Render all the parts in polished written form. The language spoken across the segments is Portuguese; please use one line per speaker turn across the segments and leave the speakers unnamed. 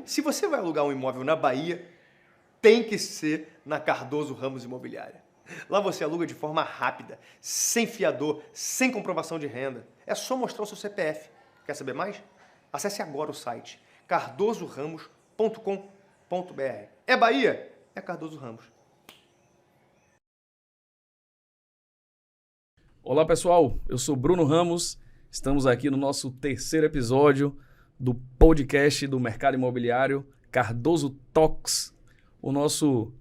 Se você vai alugar um imóvel na Bahia, tem que ser na Cardoso Ramos Imobiliária. Lá você aluga de forma rápida, sem fiador, sem comprovação de renda. É só mostrar o seu CPF. Quer saber mais? Acesse agora o site cardosoramos.com.br. É Bahia? É Cardoso Ramos.
Olá pessoal, eu sou Bruno Ramos, estamos aqui no nosso terceiro episódio do podcast do mercado imobiliário Cardoso Talks, o nosso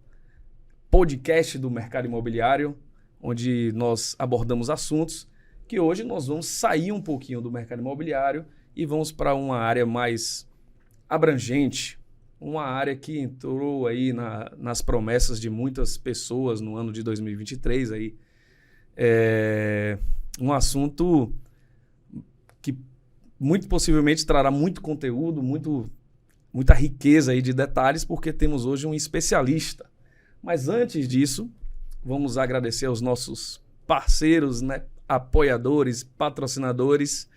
podcast do mercado imobiliário, onde nós abordamos assuntos que hoje nós vamos sair um pouquinho do mercado imobiliário e vamos para uma área mais abrangente, uma área que entrou aí nas promessas de muitas pessoas no ano de 2023 aí. Um assunto que muito possivelmente trará muito conteúdo, muita riqueza aí de detalhes, porque temos hoje um especialista. Mas antes disso, vamos agradecer aos nossos parceiros, né, apoiadores, patrocinadores,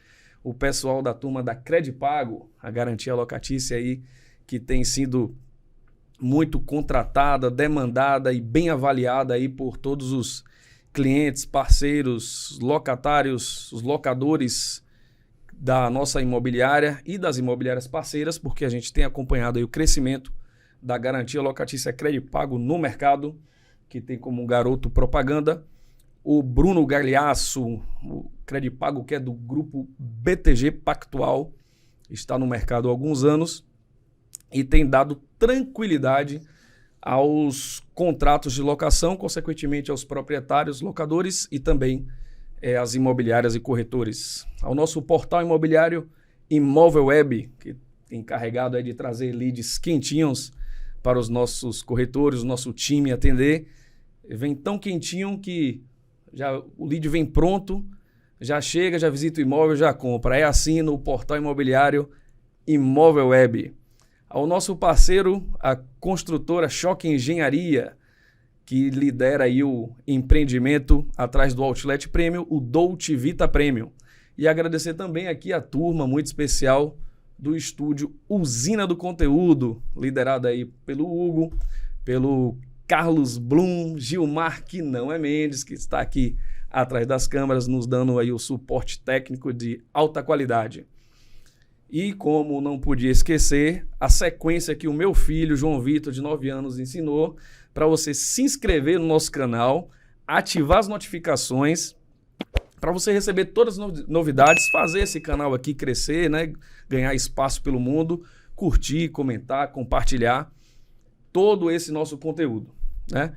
o pessoal da turma da Credipago, a garantia locatícia aí, que tem sido muito contratada, demandada e bem avaliada aí por todos os clientes, parceiros, locatários, os locadores da nossa imobiliária e das imobiliárias parceiras, porque a gente tem acompanhado aí o crescimento da garantia locatícia Credipago no mercado, que tem como garoto propaganda o Bruno Galhaço, o Credipago, que é do grupo BTG Pactual, está no mercado há alguns anos e tem dado tranquilidade aos contratos de locação, consequentemente aos proprietários, locadores e também às imobiliárias e corretores. Ao nosso portal imobiliário Imóvel Web, que é encarregado de trazer leads quentinhos para os nossos corretores, o nosso time atender. Vem tão quentinho que o lead vem pronto, já chega, já visita o imóvel, já compra. É assim no portal imobiliário Imóvel Web. Ao nosso parceiro, a construtora Choque Engenharia, que lidera aí o empreendimento atrás do Outlet Premium, o Dolce Vita Premium. E agradecer também aqui a turma muito especial do estúdio Usina do Conteúdo, liderada aí pelo Hugo, pelo Carlos Blum, Gilmar, que não é Mendes, que está aqui atrás das câmeras, nos dando aí o suporte técnico de alta qualidade. E como não podia esquecer, a sequência que o meu filho, João Vitor, de 9 anos, ensinou para você se inscrever no nosso canal, ativar as notificações, para você receber todas as novidades, fazer esse canal aqui crescer, né? Ganhar espaço pelo mundo, curtir, comentar, compartilhar todo esse nosso conteúdo, né?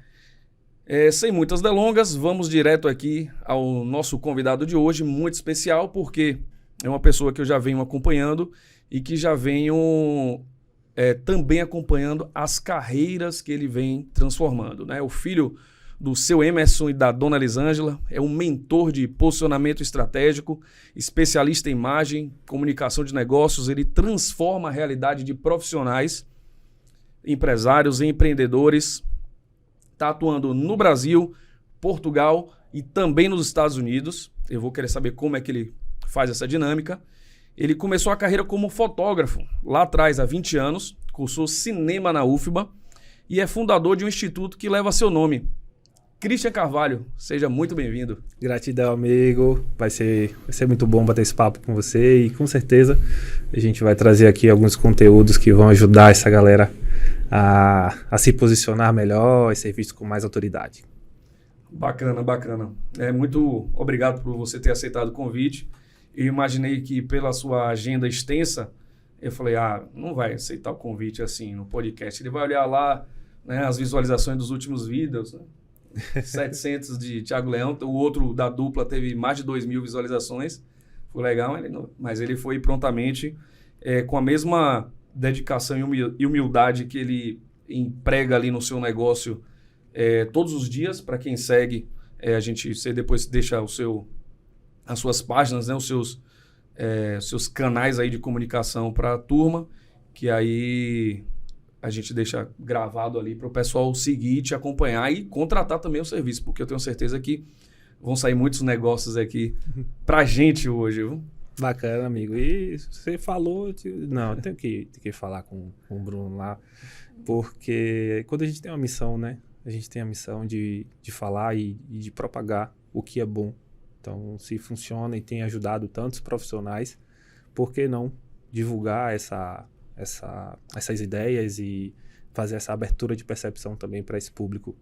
Sem muitas delongas, vamos direto aqui ao nosso convidado de hoje, muito especial, porque é uma pessoa que eu já venho acompanhando e que já venho também acompanhando as carreiras que ele vem transformando, né? O filho do seu Emerson e da dona Elisângela é um mentor de posicionamento estratégico, especialista em imagem, comunicação de negócios. Ele transforma a realidade de profissionais, empresários e empreendedores. Está atuando no Brasil, Portugal e também nos Estados Unidos. Eu vou querer saber como é que ele faz essa dinâmica. Ele começou a carreira como fotógrafo lá atrás, há 20 anos, cursou cinema na UFBA e é fundador de um instituto que leva seu nome. Christian Carvalho, seja muito bem-vindo.
Gratidão, amigo. Vai ser muito bom bater esse papo com você e com certeza a gente vai trazer aqui alguns conteúdos que vão ajudar essa galera a se posicionar melhor e ser visto com mais autoridade.
Bacana, bacana. Muito obrigado por você ter aceitado o convite. Eu imaginei que pela sua agenda extensa, eu falei, não vai aceitar o convite assim no podcast. Ele vai olhar lá, né, as visualizações dos últimos vídeos, né? 700 de Thiago Leão, o outro da dupla teve mais de 2.000 visualizações. Foi legal, mas ele foi prontamente com a mesma dedicação e humildade que ele emprega ali no seu negócio todos os dias. Para quem segue, você depois deixa as suas páginas, né, os seus canais aí de comunicação para a turma, que aí a gente deixa gravado ali para o pessoal seguir, te acompanhar e contratar também o serviço, porque eu tenho certeza que vão sair muitos negócios aqui para a gente hoje, viu?
Bacana, amigo. E você falou... Não, eu tenho que falar com o Bruno lá, porque quando a gente tem uma missão, né? A gente tem a missão de falar e de propagar o que é bom. Então, se funciona e tem ajudado tantos profissionais, por que não divulgar essas ideias e fazer essa abertura de percepção também para esse público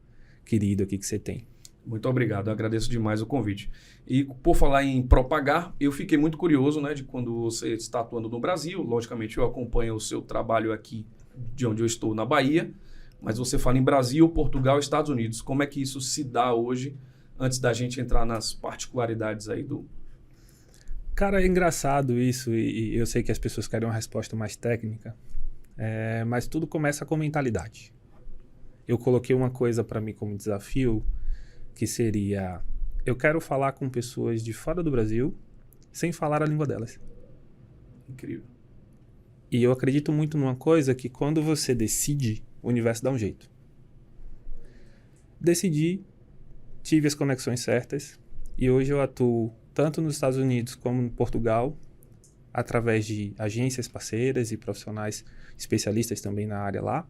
querido aqui que você tem?
Muito obrigado, eu agradeço demais o convite. E por falar em propagar, eu fiquei muito curioso, né, de quando você está atuando no Brasil. Logicamente, eu acompanho o seu trabalho aqui de onde eu estou, na Bahia, mas você fala em Brasil, Portugal, Estados Unidos. Como é que isso se dá hoje, antes da gente entrar nas particularidades aí do...
Cara, é engraçado isso, e eu sei que as pessoas querem uma resposta mais técnica, mas tudo começa com mentalidade. Eu coloquei uma coisa para mim como desafio, que seria, eu quero falar com pessoas de fora do Brasil, sem falar a língua delas.
Incrível.
E eu acredito muito numa coisa que quando você decide, o universo dá um jeito. Decidi, tive as conexões certas, e hoje eu atuo tanto nos Estados Unidos como em Portugal, através de agências parceiras e profissionais especialistas também na área lá,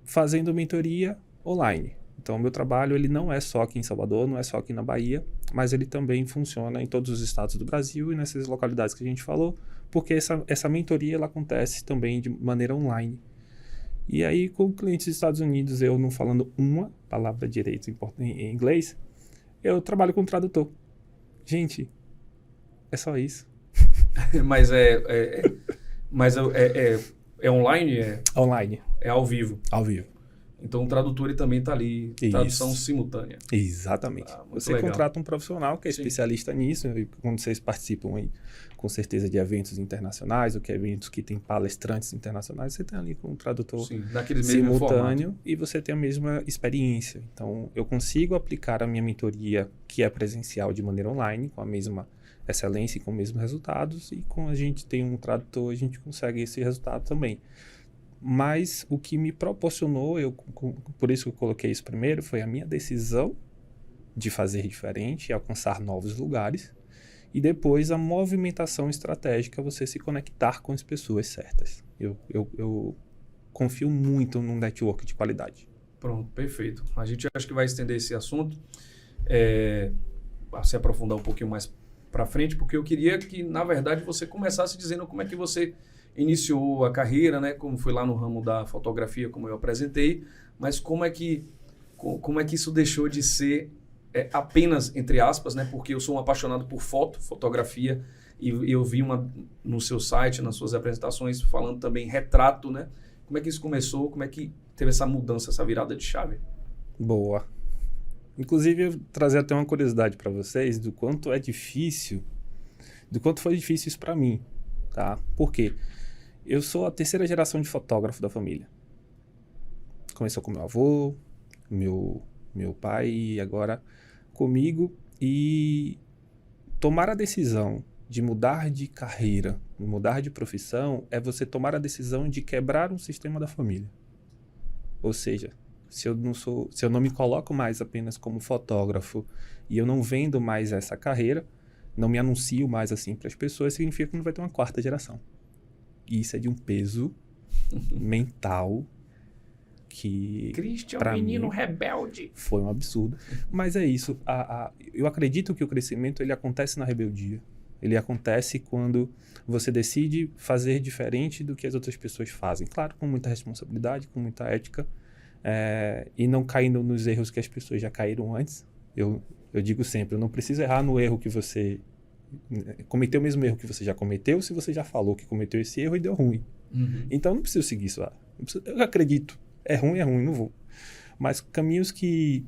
fazendo mentoria online. Então, o meu trabalho ele não é só aqui em Salvador, não é só aqui na Bahia, mas ele também funciona em todos os estados do Brasil e nessas localidades que a gente falou, porque essa mentoria ela acontece também de maneira online. E aí, com clientes dos Estados Unidos, eu não falando uma palavra direito em inglês, eu trabalho com tradutor. Gente, é só isso.
Mas é online?
Online.
É ao vivo.
Ao vivo.
Então o tradutor ele também está ali, tradução simultânea.
Exatamente. Você
legal.
Contrata um profissional que é
Sim.
especialista nisso, e quando vocês participam aí, com certeza de eventos internacionais, ou que eventos que tem palestrantes internacionais, você tem ali com um tradutor simultâneo e você tem a mesma experiência. Então, eu consigo aplicar a minha mentoria, que é presencial, de maneira online, com a mesma excelência e com os mesmos resultados, e quando a gente tem um tradutor, a gente consegue esse resultado também. Mas o que me proporcionou, por isso que eu coloquei isso primeiro, foi a minha decisão de fazer diferente e alcançar novos lugares. E depois a movimentação estratégica, você se conectar com as pessoas certas. Eu confio muito num network de qualidade.
Pronto, perfeito. A gente acho que vai estender esse assunto, se aprofundar um pouquinho mais para frente, porque eu queria que, na verdade, você começasse dizendo como é que você iniciou a carreira, né? Como foi lá no ramo da fotografia, como eu apresentei, mas como é que isso deixou de ser apenas, entre aspas, né? Porque eu sou um apaixonado por fotografia, e eu vi no seu site, nas suas apresentações, falando também retrato, né? Como é que isso começou? Como é que teve essa mudança, essa virada de chave?
Boa. Inclusive, eu trazer até uma curiosidade para vocês do quanto foi difícil isso para mim, tá? Por quê? Eu sou a terceira geração de fotógrafo da família. Começou com meu avô, meu pai e agora comigo. E tomar a decisão de mudar de carreira, mudar de profissão, é você tomar a decisão de quebrar um sistema da família. Ou seja, se eu não me coloco mais apenas como fotógrafo e eu não vendo mais essa carreira, não me anuncio mais assim para as pessoas, significa que não vai ter uma quarta geração. E isso é de um peso mental que,
Christian,
pra
menino
mim,
rebelde.
Foi um absurdo. Mas é isso. Eu acredito que o crescimento ele acontece na rebeldia. Ele acontece quando você decide fazer diferente do que as outras pessoas fazem. Claro, com muita responsabilidade, com muita ética, e não caindo nos erros que as pessoas já caíram antes. Eu digo sempre, eu não preciso errar no erro que você... cometer o mesmo erro que você já cometeu, se você já falou que cometeu esse erro e deu ruim.
Uhum.
Então, não preciso seguir isso. Eu acredito. É ruim, não vou. Mas caminhos que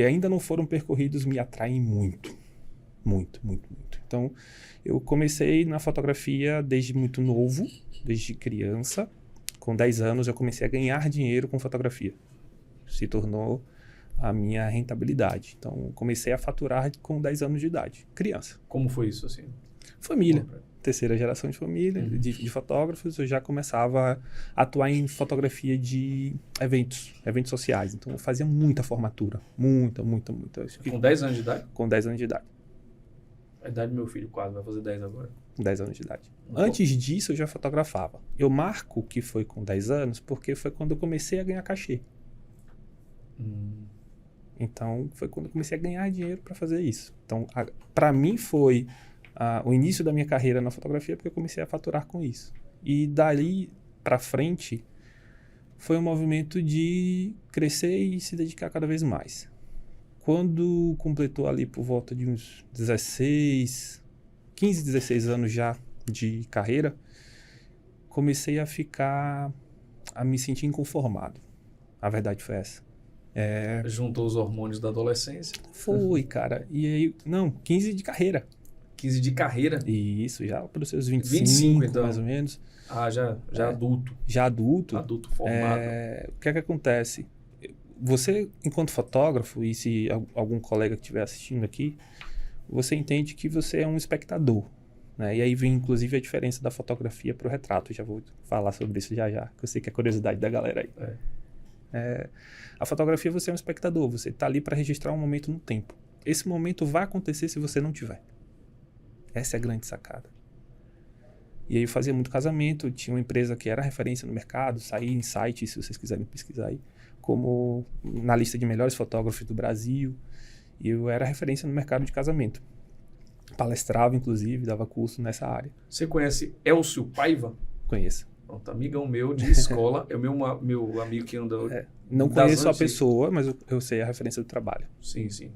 ainda não foram percorridos me atraem muito. Muito, muito, muito. Então, eu comecei na fotografia desde muito novo, desde criança. Com 10 anos, eu comecei a ganhar dinheiro com fotografia. Se tornou a minha rentabilidade. Então, comecei a faturar com 10 anos de idade. Criança.
Como foi isso, assim?
Família. Terceira geração de família, de fotógrafos. Eu já começava a atuar em fotografia de eventos sociais. Então, eu fazia muita formatura. Muita.
Com 10 anos de idade?
Com 10 anos de idade.
A idade do meu filho quase, vai fazer 10 agora.
10 anos de idade.
Bom.
Antes disso, eu já fotografava. Eu marco que foi com 10 anos porque foi quando eu comecei a ganhar cachê. Então, foi quando eu comecei a ganhar dinheiro para fazer isso. Então, para mim foi o início da minha carreira na fotografia porque eu comecei a faturar com isso. E dali para frente, foi um movimento de crescer e se dedicar cada vez mais. Quando completou ali por volta de uns 15, 16 anos já de carreira, comecei a me sentir inconformado. A verdade foi essa.
Juntou os hormônios da adolescência.
Foi, cara. E aí, 15 de carreira.
15 de carreira?
Isso, já para os seus 25
então.
mais ou menos.
Já adulto.
Já adulto.
Adulto formado.
O que é que acontece? Você, enquanto fotógrafo, e se algum colega que estiver assistindo aqui, você entende que você é um espectador, né? E aí vem, inclusive, a diferença da fotografia para o retrato. Já vou falar sobre isso já, que eu sei que é curiosidade da galera aí. A fotografia, você é um espectador, você está ali para registrar um momento no tempo. Esse momento vai acontecer se você não tiver. Essa é a grande sacada. E aí eu fazia muito casamento, tinha uma empresa que era referência no mercado, saí em site, se vocês quiserem pesquisar aí, como na lista de melhores fotógrafos do Brasil, e eu era referência no mercado de casamento. Palestrava, inclusive, dava curso nessa área.
Você conhece Elcio Paiva?
Conheço.
Pronto, amigão meu de escola, é o meu amigo que anda...
Não conheço a pessoa, mas eu sei a referência do trabalho.
Sim, sim.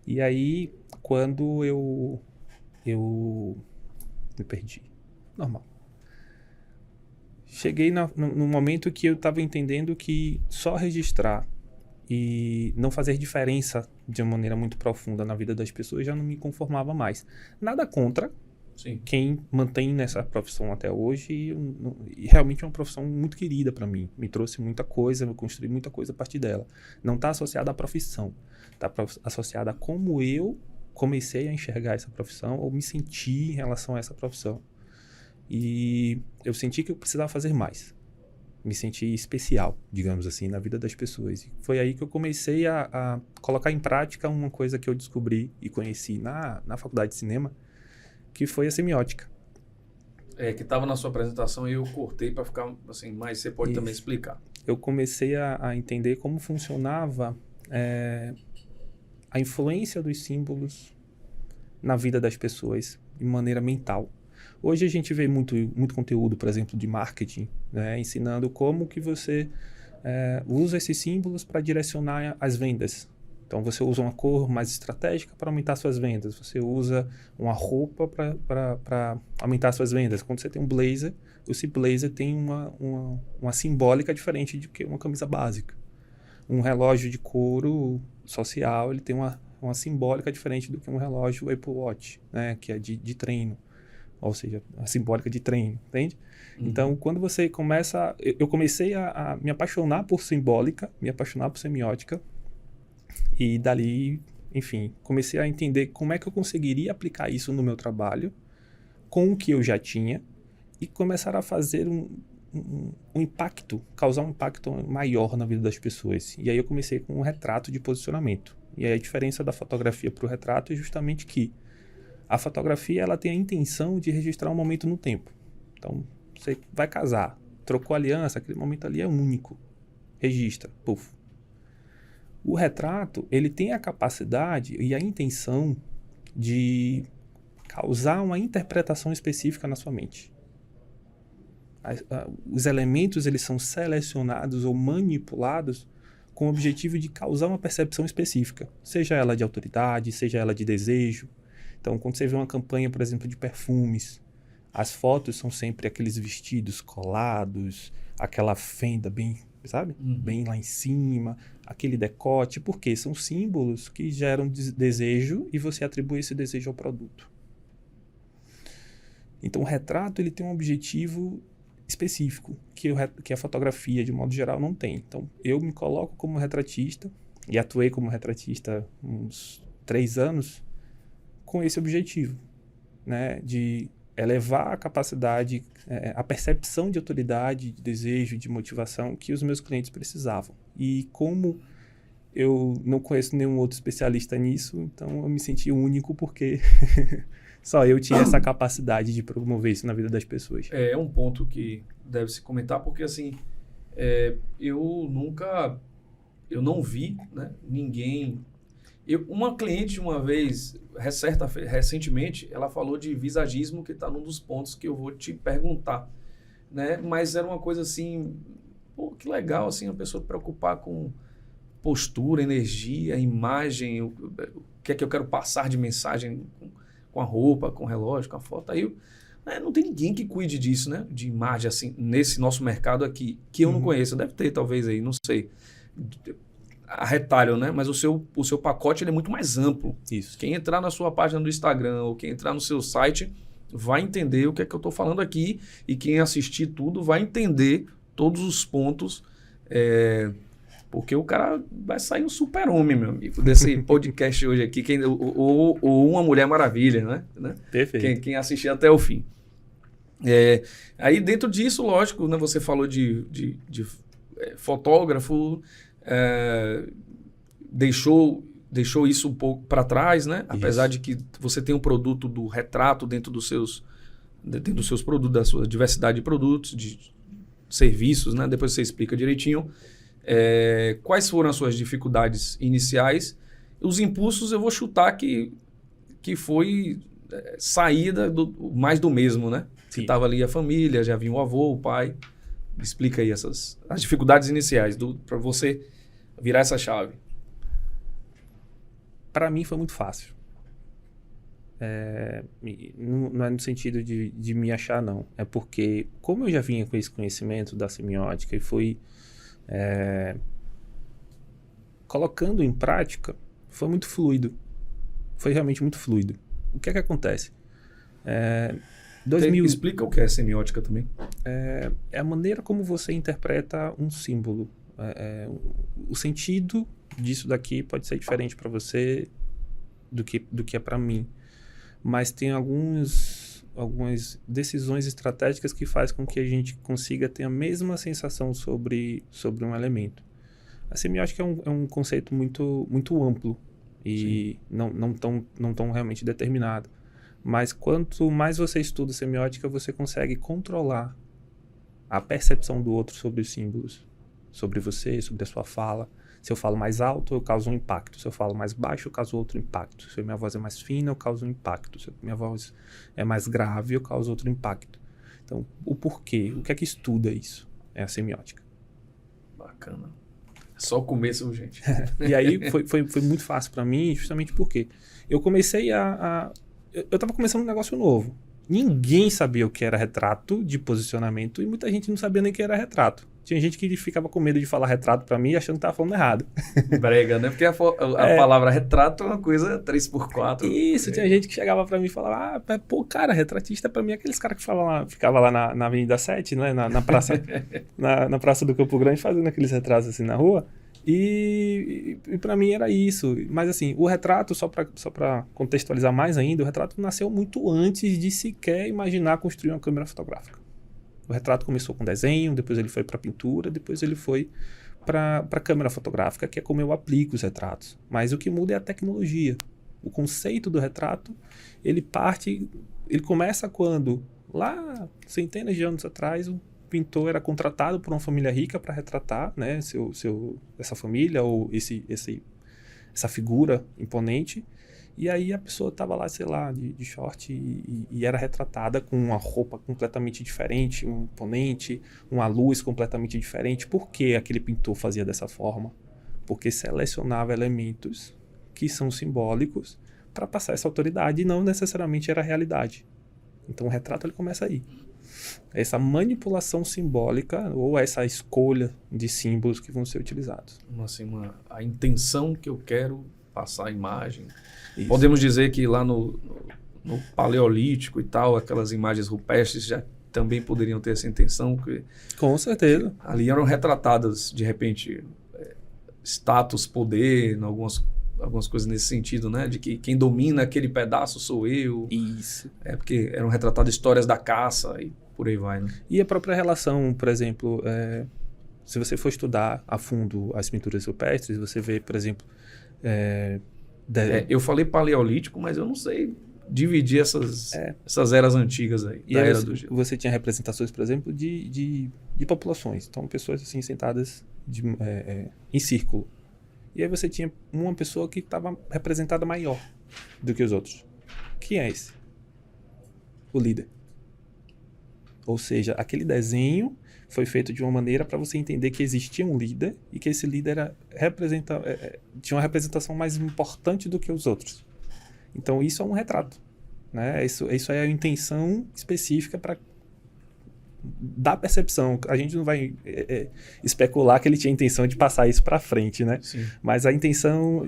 E aí, quando eu me perdi. Normal. Cheguei no momento que eu estava entendendo que só registrar e não fazer diferença de uma maneira muito profunda na vida das pessoas já não me conformava mais. Nada contra quem mantém nessa profissão até hoje, e realmente é uma profissão muito querida para mim. Me trouxe muita coisa, eu construí muita coisa a partir dela. Não está associada à profissão, está associada a como eu comecei a enxergar essa profissão ou me senti em relação a essa profissão. E eu senti que eu precisava fazer mais. Me senti especial, digamos assim, na vida das pessoas. E foi aí que eu comecei a colocar em prática uma coisa que eu descobri e conheci na faculdade de cinema, que foi a semiótica.
Que estava na sua apresentação e eu cortei para ficar assim, mas você pode também explicar.
Eu comecei a entender como funcionava a influência dos símbolos na vida das pessoas de maneira mental. Hoje a gente vê muito conteúdo, por exemplo, de marketing, né, ensinando como que você usa esses símbolos para direcionar as vendas. Então, você usa uma cor mais estratégica para aumentar suas vendas. Você usa uma roupa para aumentar suas vendas. Quando você tem um blazer, esse blazer tem uma simbólica diferente de que uma camisa básica. Um relógio de couro social, ele tem uma simbólica diferente do que um relógio Apple Watch, né, que é de treino. Ou seja, a simbólica de treino, entende? Então, quando você começa... Eu comecei a me apaixonar por simbólica, me apaixonar por semiótica, e dali, enfim, comecei a entender como é que eu conseguiria aplicar isso no meu trabalho, com o que eu já tinha, e começar a fazer um impacto, causar um impacto maior na vida das pessoas. E aí eu comecei com um retrato de posicionamento. E aí a diferença da fotografia para o retrato é justamente que a fotografia, ela tem a intenção de registrar um momento no tempo. Então, você vai casar, trocou aliança, aquele momento ali é único. Registra, puf. O retrato, ele tem a capacidade e a intenção de causar uma interpretação específica na sua mente. Os elementos, eles são selecionados ou manipulados com o objetivo de causar uma percepção específica, seja ela de autoridade, seja ela de desejo. Então, quando você vê uma campanha, por exemplo, de perfumes, as fotos são sempre aqueles vestidos colados, aquela fenda bem, sabe? Bem lá em cima, aquele decote, porque são símbolos que geram desejo e você atribui esse desejo ao produto. Então, o retrato, ele tem um objetivo específico, que a fotografia, de modo geral, não tem. Então, eu me coloco como retratista, e atuei como retratista uns 3 anos, com esse objetivo, né, de elevar a capacidade, a percepção de autoridade, de desejo, de motivação que os meus clientes precisavam. E como eu não conheço nenhum outro especialista nisso, então eu me senti único porque só eu tinha essa capacidade de promover isso na vida das pessoas.
É um ponto que deve se comentar, porque assim, eu não vi, né, ninguém... Uma cliente, uma vez, recentemente, ela falou de visagismo, que está num dos pontos que eu vou te perguntar, né? Mas era uma coisa assim, pô, que legal, assim, a pessoa preocupar com postura, energia, imagem, o que é que eu quero passar de mensagem com a roupa, com o relógio, com a foto. Aí não tem ninguém que cuide disso, né? De imagem, assim, nesse nosso mercado aqui, que eu não conheço. Deve ter, talvez, aí, não sei. A retalho, né? Mas o seu pacote ele é muito mais amplo.
Isso.
Quem entrar na sua página do Instagram ou quem entrar no seu site vai entender o que é que eu estou falando aqui, e quem assistir tudo vai entender todos os pontos, porque o cara vai sair um super-homem, meu amigo, desse podcast hoje aqui, ou uma Mulher Maravilha, né?
Perfeito.
Quem assistir até o fim. Aí dentro disso, lógico, né, você falou de fotógrafo, deixou isso um pouco para trás, né? Apesar de que você tem um produto do retrato dentro dos seus produtos, da sua diversidade de produtos, de serviços, né? Depois você explica direitinho. Quais foram as suas dificuldades iniciais? Os impulsos eu vou chutar que foi saída mais do mesmo, né? Que estava ali a família, já vinha o avô, o pai. Explica aí as dificuldades iniciais para você virar essa chave.
Para mim foi muito fácil. Não é no sentido de me achar, não. É porque, como eu já vinha com esse conhecimento da semiótica e fui colocando em prática, foi muito fluido. Foi realmente muito fluido. O que é que acontece? 2000...
Explica o que é semiótica também.
É a maneira como você interpreta um símbolo. O sentido disso daqui pode ser diferente para você do que é para mim. Mas tem algumas decisões estratégicas que fazem com que a gente consiga ter a mesma sensação sobre um elemento. A semiótica é um conceito muito, muito amplo e não tão realmente determinado. Mas quanto mais você estuda semiótica, você consegue controlar a percepção do outro sobre os símbolos, sobre você, sobre a sua fala. Se eu falo mais alto, eu causo um impacto. Se eu falo mais baixo, eu causo outro impacto. Se a minha voz é mais fina, eu causo um impacto. Se a minha voz é mais grave, eu causo outro impacto. Então, o porquê? O que é que estuda isso? É a semiótica.
Bacana. Só o começo, gente.
E aí foi muito fácil para mim, justamente porque eu comecei eu estava começando um negócio novo. Ninguém sabia o que era retrato de posicionamento e muita gente não sabia nem o que era retrato. Tinha gente que ficava com medo de falar retrato para mim, achando que estava falando errado.
Brega, né? Porque a palavra retrato é uma coisa 3x4.
Isso, tinha gente que chegava para mim e falava, pô, cara, retratista para mim é aqueles caras que ficava lá na Avenida 7, né? na praça, na Praça do Campo Grande, fazendo aqueles retratos assim na rua. E para mim era isso. Mas assim, o retrato, só para contextualizar mais ainda, o retrato nasceu muito antes de sequer imaginar construir uma câmera fotográfica. O retrato começou com desenho, depois ele foi para pintura, depois ele foi para câmera fotográfica, que é como eu aplico os retratos. Mas o que muda é a tecnologia. O conceito do retrato, ele começa quando, lá centenas de anos atrás, o pintor era contratado por uma família rica para retratar, né, essa família ou essa figura imponente. E aí a pessoa estava lá, sei lá, de short e era retratada com uma roupa completamente diferente, um imponente, uma luz completamente diferente. Por que aquele pintor fazia dessa forma? Porque selecionava elementos que são simbólicos para passar essa autoridade e não necessariamente era a realidade. Então o retrato ele começa aí. Essa manipulação simbólica ou essa escolha de símbolos que vão ser utilizados.
Assim, a intenção que eu quero passar a imagem.
Isso.
Podemos dizer que lá no Paleolítico e tal, aquelas imagens rupestres já também poderiam ter essa intenção.
Com certeza.
Ali eram retratadas, de repente, status, poder, algumas coisas nesse sentido, né? De que quem domina aquele pedaço sou eu.
Isso.
Porque eram retratadas histórias da caça e por aí vai, né?
E a própria relação, por exemplo, Se você for estudar a fundo as pinturas rupestres, você vê, por exemplo...
eu falei paleolítico, mas eu não sei dividir essas eras antigas aí,
e
da
aí
era do gelo.
Você tinha representações, por exemplo, de populações. Então, pessoas assim sentadas em círculo. E aí você tinha uma pessoa que estava representada maior do que os outros. Quem é esse? O líder. Ou seja, aquele desenho foi feito de uma maneira para você entender que existia um líder e que esse líder tinha uma representação mais importante do que os outros. Então, isso é um retrato. Né? Isso é a intenção específica para dar percepção. A gente não vai especular que ele tinha a intenção de passar isso para frente, né?
Sim.
Mas a intenção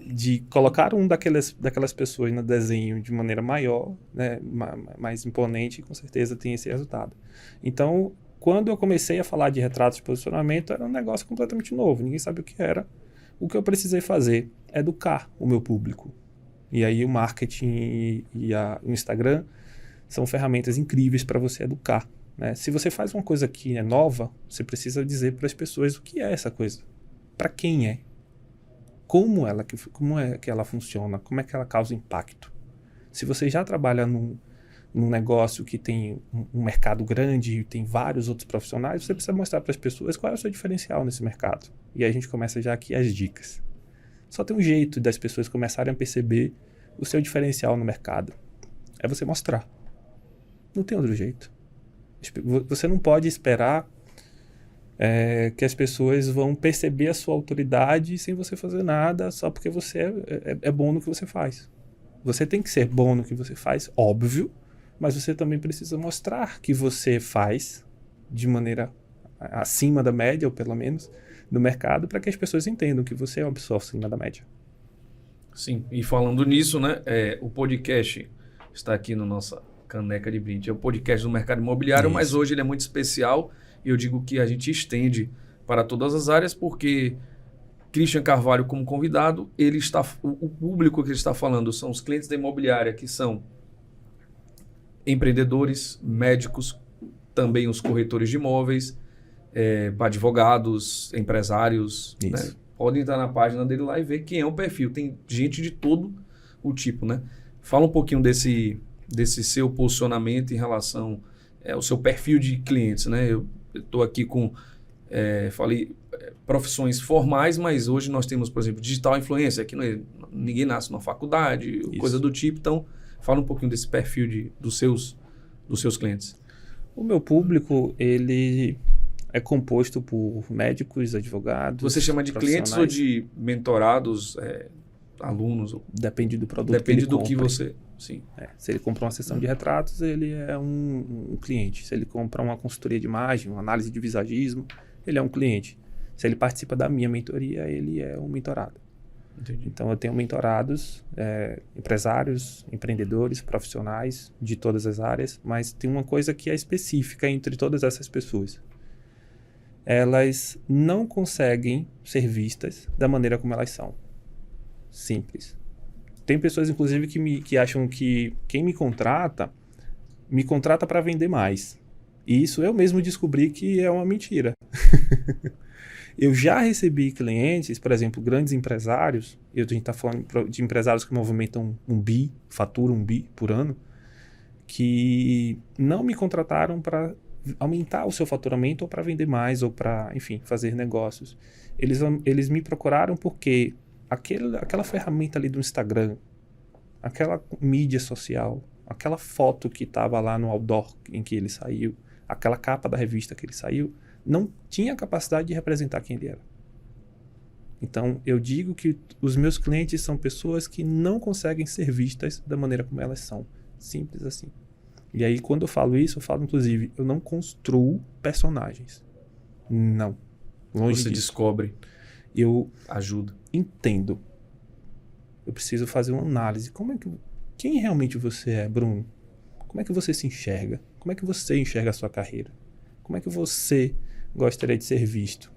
de colocar daquelas pessoas no desenho de maneira maior, né? Mais imponente, com certeza tem esse resultado. Então, quando eu comecei a falar de retratos de posicionamento, era um negócio completamente novo. Ninguém sabia o que era. O que eu precisei fazer é educar o meu público. E aí o marketing e o Instagram são ferramentas incríveis para você educar. Né? Se você faz uma coisa que é nova, você precisa dizer para as pessoas o que é essa coisa. Para quem é. Como é que ela funciona. Como é que ela causa impacto. Se você já trabalha num negócio que tem um mercado grande e tem vários outros profissionais, você precisa mostrar para as pessoas qual é o seu diferencial nesse mercado. E aí a gente começa já aqui as dicas. Só tem um jeito das pessoas começarem a perceber o seu diferencial no mercado. É você mostrar. Não tem outro jeito. Você não pode esperar que as pessoas vão perceber a sua autoridade sem você fazer nada, só porque você é bom no que você faz. Você tem que ser bom no que você faz, óbvio, mas você também precisa mostrar que você faz de maneira acima da média, ou pelo menos, do mercado, para que as pessoas entendam que você é uma pessoa acima da média.
Sim, e falando nisso, né, o podcast está aqui na nossa caneca de brinde. É o podcast do mercado imobiliário,
Isso.
mas hoje ele é muito especial e eu digo que a gente estende para todas as áreas porque Christian Carvalho como convidado, o público que ele está falando são os clientes da imobiliária, que são empreendedores, médicos, também os corretores de imóveis, advogados, empresários, né? Podem entrar na página dele lá e ver quem é o perfil. Tem gente de todo o tipo, né? Fala um pouquinho desse seu posicionamento em relação ao seu perfil de clientes, né? Eu estou aqui com, profissões formais, mas hoje nós temos, por exemplo, digital influencer, que ninguém nasce numa faculdade, coisa do tipo. Então, fala um pouquinho desse perfil dos seus clientes.
O meu público, ele é composto por médicos, advogados.
Você chama de clientes ou de mentorados, alunos?
Depende do produto.
Depende do que você... Sim.
Se ele compra uma sessão de retratos, ele é um cliente. Se ele compra uma consultoria de imagem, uma análise de visagismo, ele é um cliente. Se ele participa da minha mentoria, ele é um mentorado.
Entendi.
Então, eu tenho mentorados, empresários, empreendedores, profissionais de todas as áreas, mas tem uma coisa que é específica entre todas essas pessoas. Elas não conseguem ser vistas da maneira como elas são. Simples. Tem pessoas, inclusive, que acham que quem me contrata para vender mais. E isso eu mesmo descobri que é uma mentira. Eu já recebi clientes, por exemplo, grandes empresários, a gente está falando de empresários que movimentam faturam 1 bi por ano, que não me contrataram para aumentar o seu faturamento ou para vender mais ou para, enfim, fazer negócios. Eles me procuraram porque aquela ferramenta ali do Instagram, aquela mídia social, aquela foto que estava lá no outdoor em que ele saiu, aquela capa da revista que ele saiu, não tinha capacidade de representar quem ele era. Então, eu digo que os meus clientes são pessoas que não conseguem ser vistas da maneira como elas são. Simples assim. E aí, quando eu falo isso, eu falo, inclusive, eu não construo personagens. Não. Longe
Você
disso.
descobre.
Eu
ajuda.
Entendo. Eu preciso fazer uma análise. Quem realmente você é, Bruno? Como é que você se enxerga? Como é que você enxerga a sua carreira? Como é que você gostaria de ser visto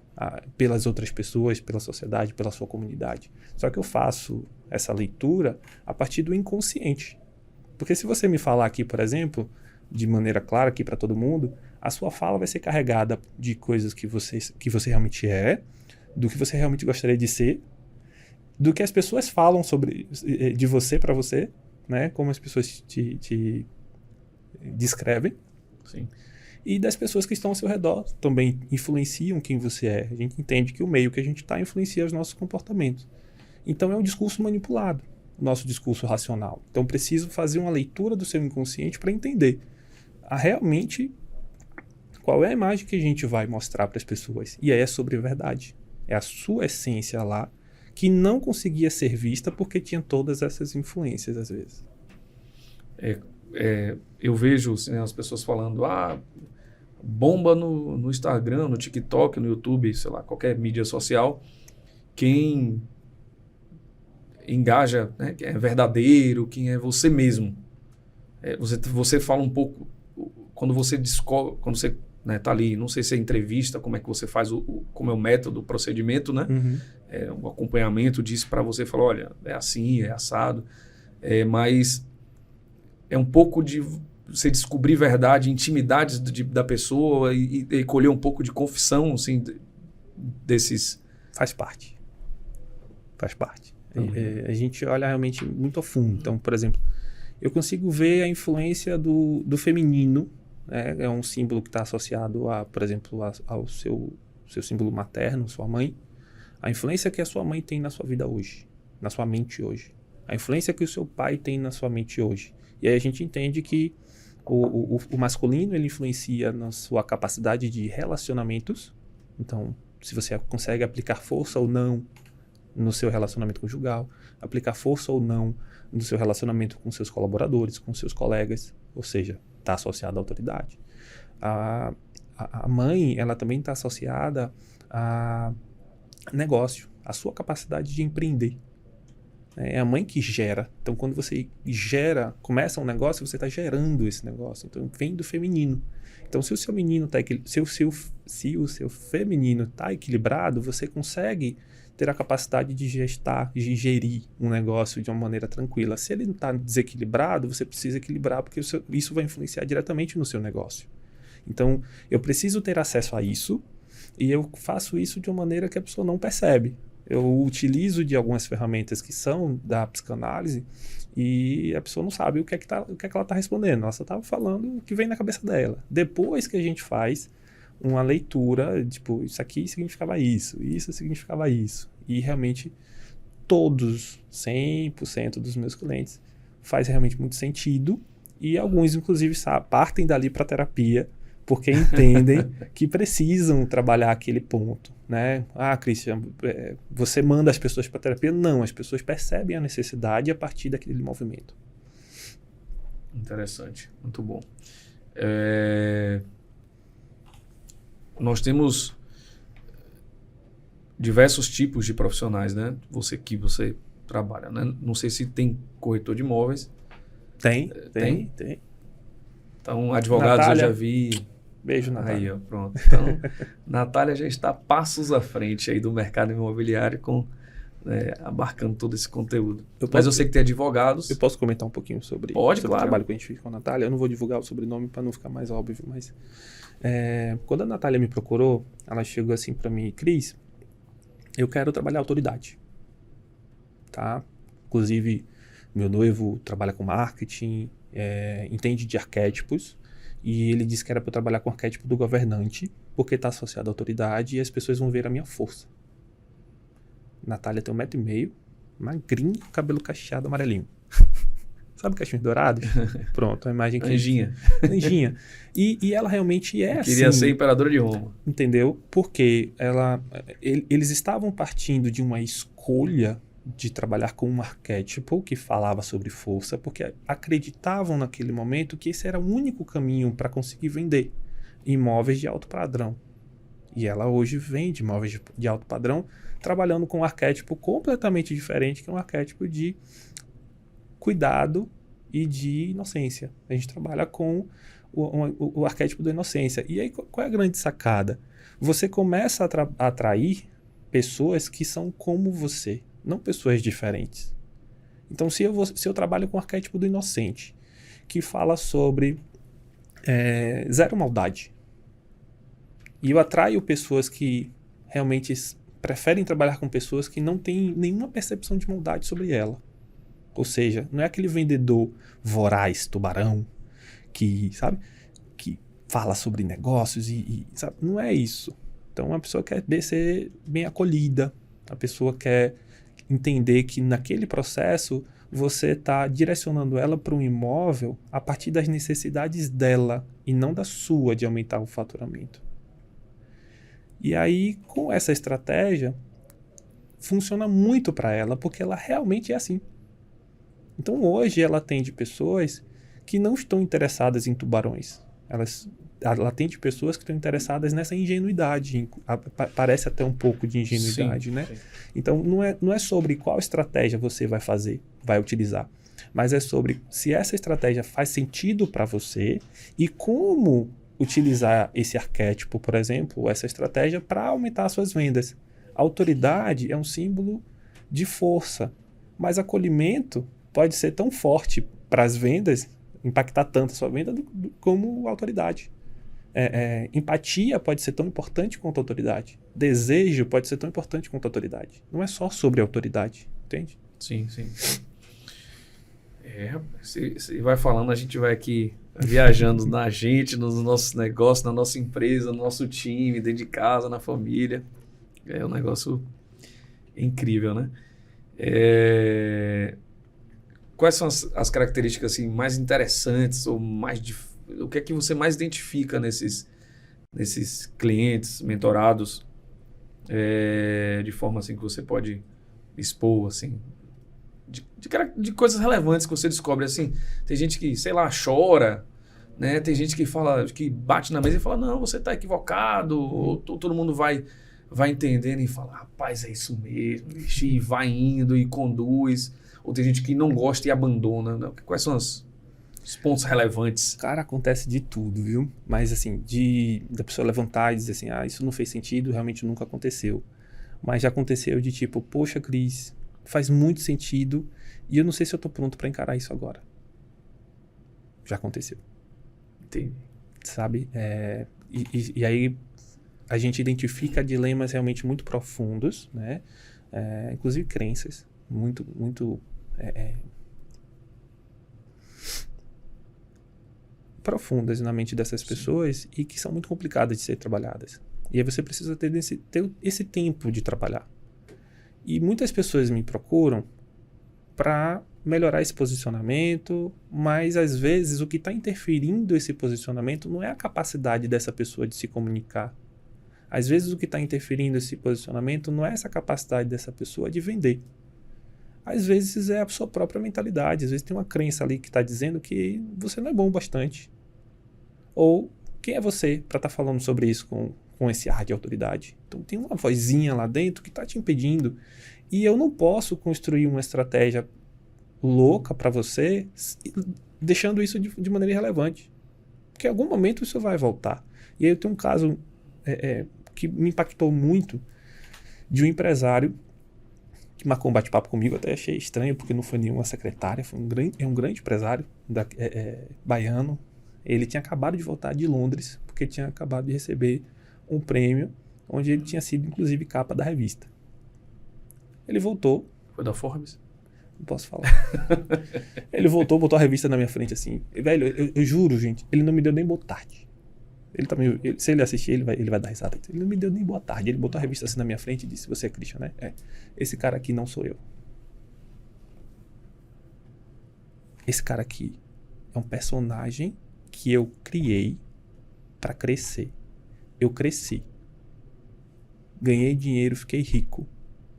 pelas outras pessoas, pela sociedade, pela sua comunidade? Só que eu faço essa leitura a partir do inconsciente. Porque se você me falar aqui, por exemplo, de maneira clara aqui para todo mundo, A sua fala vai ser carregada de coisas que você realmente é, do que você realmente gostaria de ser, do que as pessoas falam de você para você, né? Como as pessoas te descrevem.
Sim.
E das pessoas que estão ao seu redor também influenciam quem você é. A gente entende que o meio que a gente está influencia os nossos comportamentos. Então é um discurso manipulado, o nosso discurso racional. Então preciso fazer uma leitura do seu inconsciente para entender realmente qual é a imagem que a gente vai mostrar para as pessoas. E aí é sobre a verdade. É a sua essência lá que não conseguia ser vista porque tinha todas essas influências às vezes.
Eu vejo assim, as pessoas falando, bomba no Instagram, no TikTok, no YouTube, sei lá, qualquer mídia social, quem engaja, né, quem é verdadeiro, quem é você mesmo. Você fala um pouco, quando você descobre, quando você tá ali, não sei se é entrevista, como é que você faz, como é o método, o procedimento, né?
Uhum.
Um acompanhamento disso para você falar, olha, é assim, é assado, mas é um pouco de você descobrir verdade, intimidades da pessoa e colher um pouco de confissão, assim, desses...
Faz parte. A gente olha realmente muito a fundo. Então, por exemplo, eu consigo ver a influência do feminino, né? É um símbolo que está associado, por exemplo, ao seu símbolo materno, sua mãe. A influência que a sua mãe tem na sua vida hoje, na sua mente hoje. A influência que o seu pai tem na sua mente hoje. E aí a gente entende que o masculino ele influencia na sua capacidade de relacionamentos. Então, se você consegue aplicar força ou não no seu relacionamento conjugal, aplicar força ou não no seu relacionamento com seus colaboradores, com seus colegas, ou seja, está associado à autoridade. A mãe, ela também está associada a negócio, a sua capacidade de empreender. É a mãe que gera. Então, quando você começa um negócio, você está gerando esse negócio. Então, vem do feminino. Então, se o seu menino se o seu feminino está equilibrado, você consegue ter a capacidade de gerir um negócio de uma maneira tranquila. Se ele não está desequilibrado, você precisa equilibrar, porque isso vai influenciar diretamente no seu negócio. Então, eu preciso ter acesso a isso, e eu faço isso de uma maneira que a pessoa não percebe. Eu utilizo de algumas ferramentas que são da psicanálise e a pessoa não sabe o que é que ela está respondendo. Ela só estava falando o que vem na cabeça dela. Depois que a gente faz uma leitura, tipo, isso aqui significava isso significava isso. E realmente todos, 100% dos meus clientes faz realmente muito sentido. E alguns, inclusive, partem dali para terapia, porque entendem que precisam trabalhar aquele ponto, né? Christian, você manda as pessoas para terapia? Não, as pessoas percebem a necessidade a partir daquele movimento.
Interessante, muito bom. Nós temos diversos tipos de profissionais, né? Você trabalha, né? Não sei se tem corretor de imóveis.
Tem.
Então, advogados Natália, eu já vi.
Beijo, Natália.
Aí, ó, pronto. Então, Natália já está passos à frente aí do mercado imobiliário, abarcando todo esse conteúdo. Mas eu sei que tem advogados.
Eu posso comentar um pouquinho sobre
claro.
O trabalho que a gente fez com a Natália. Eu não vou divulgar o sobrenome para não ficar mais óbvio, mas quando a Natália me procurou, ela chegou assim para mim: Cris, eu quero trabalhar autoridade. Tá? Inclusive, meu noivo trabalha com marketing, entende de arquétipos. E ele disse que era para eu trabalhar com o arquétipo do governante, porque está associado à autoridade e as pessoas vão ver a minha força. Natália tem 1,5 m, magrinho, cabelo cacheado, amarelinho. Sabe cachorros dourados? Pronto, a imagem que... Anjinha. E ela realmente é assim.
Queria ser imperadora de Roma.
Entendeu? Porque eles estavam partindo de uma escolha de trabalhar com um arquétipo que falava sobre força, porque acreditavam naquele momento que esse era o único caminho para conseguir vender imóveis de alto padrão. E ela hoje vende imóveis de alto padrão, trabalhando com um arquétipo completamente diferente, que é um arquétipo de cuidado e de inocência. A gente trabalha com o arquétipo da inocência. E aí, qual é a grande sacada? Você começa a atrair pessoas que são como você, não pessoas diferentes. Então, se eu trabalho com o arquétipo do inocente, que fala sobre zero maldade, E eu atraio pessoas que realmente preferem trabalhar com pessoas que não têm nenhuma percepção de maldade sobre ela. Ou seja, não é aquele vendedor voraz, tubarão, que, sabe, que fala sobre negócios sabe, não é isso. Então, a pessoa quer ser bem acolhida, a pessoa quer entender que naquele processo você está direcionando ela para um imóvel a partir das necessidades dela e não da sua de aumentar o faturamento. E aí, com essa estratégia, funciona muito para ela, porque ela realmente é assim. Então, hoje, ela atende pessoas que não estão interessadas em tubarões. Ela atende pessoas que estão interessadas nessa ingenuidade. Parece até um pouco de ingenuidade, sim, né? Sim. Então, não é sobre qual estratégia você vai utilizar, mas é sobre se essa estratégia faz sentido para você e como utilizar esse arquétipo, por exemplo, essa estratégia para aumentar as suas vendas. A autoridade é um símbolo de força, mas acolhimento pode ser tão forte para as vendas, impactar tanto a sua venda como a autoridade. Empatia pode ser tão importante quanto a autoridade. Desejo pode ser tão importante quanto a autoridade. Não é só sobre a autoridade, entende?
Sim, sim. Você vai falando, a gente vai aqui viajando na gente, nos nossos negócios, na nossa empresa, no nosso time, dentro de casa, na família. É um negócio incrível, né? Quais são as características assim, mais interessantes ou o que é que você mais identifica nesses clientes mentorados de forma assim que você pode expor assim, de coisas relevantes que você descobre assim? Tem gente que, sei lá, chora, né? Tem gente que fala, que bate na mesa e fala, não, você está equivocado, ou todo mundo vai entendendo e fala, rapaz, é isso mesmo, e vai indo e conduz. Ou tem gente que não gosta e abandona, né? Quais são os pontos relevantes?
Cara, acontece de tudo, viu? Mas assim, da pessoa levantar e dizer assim, isso não fez sentido, realmente nunca aconteceu. Mas já aconteceu de tipo, poxa, Cris, faz muito sentido e eu não sei se eu tô pronto para encarar isso agora. Já aconteceu.
Entendi.
Sabe? E aí a gente identifica dilemas realmente muito profundos, né? Inclusive crenças muito profundas na mente dessas pessoas e que são muito complicadas de ser trabalhadas. E aí você precisa ter esse tempo de trabalhar. E muitas pessoas me procuram para melhorar esse posicionamento, mas às vezes o que está interferindo esse posicionamento não é a capacidade dessa pessoa de se comunicar. Às vezes o que está interferindo esse posicionamento não é essa capacidade dessa pessoa de vender. Às vezes é a sua própria mentalidade, às vezes tem uma crença ali que está dizendo que você não é bom o bastante. Ou quem é você para estar falando sobre isso com esse ar de autoridade? Então tem uma vozinha lá dentro que está te impedindo. E eu não posso construir uma estratégia louca para você deixando isso de maneira irrelevante. Porque em algum momento isso vai voltar. E aí eu tenho um caso que me impactou muito de um empresário que marcou um bate-papo comigo, até achei estranho, porque não foi nenhuma secretária, foi um grande empresário baiano. Ele tinha acabado de voltar de Londres, porque tinha acabado de receber um prêmio, onde ele tinha sido, inclusive, capa da revista. Ele voltou.
Foi da Forbes?
Não posso falar. Ele voltou, botou a revista na minha frente, assim. Velho, eu juro, gente, ele não me deu nem boa tarde. Ele também, se ele assistir, ele vai dar risada. Ele não me deu nem boa tarde. Ele botou a revista assim na minha frente e disse, você é Christian, né? Esse cara aqui não sou eu. Esse cara aqui é um personagem que eu criei para crescer. Eu cresci. Ganhei dinheiro, fiquei rico.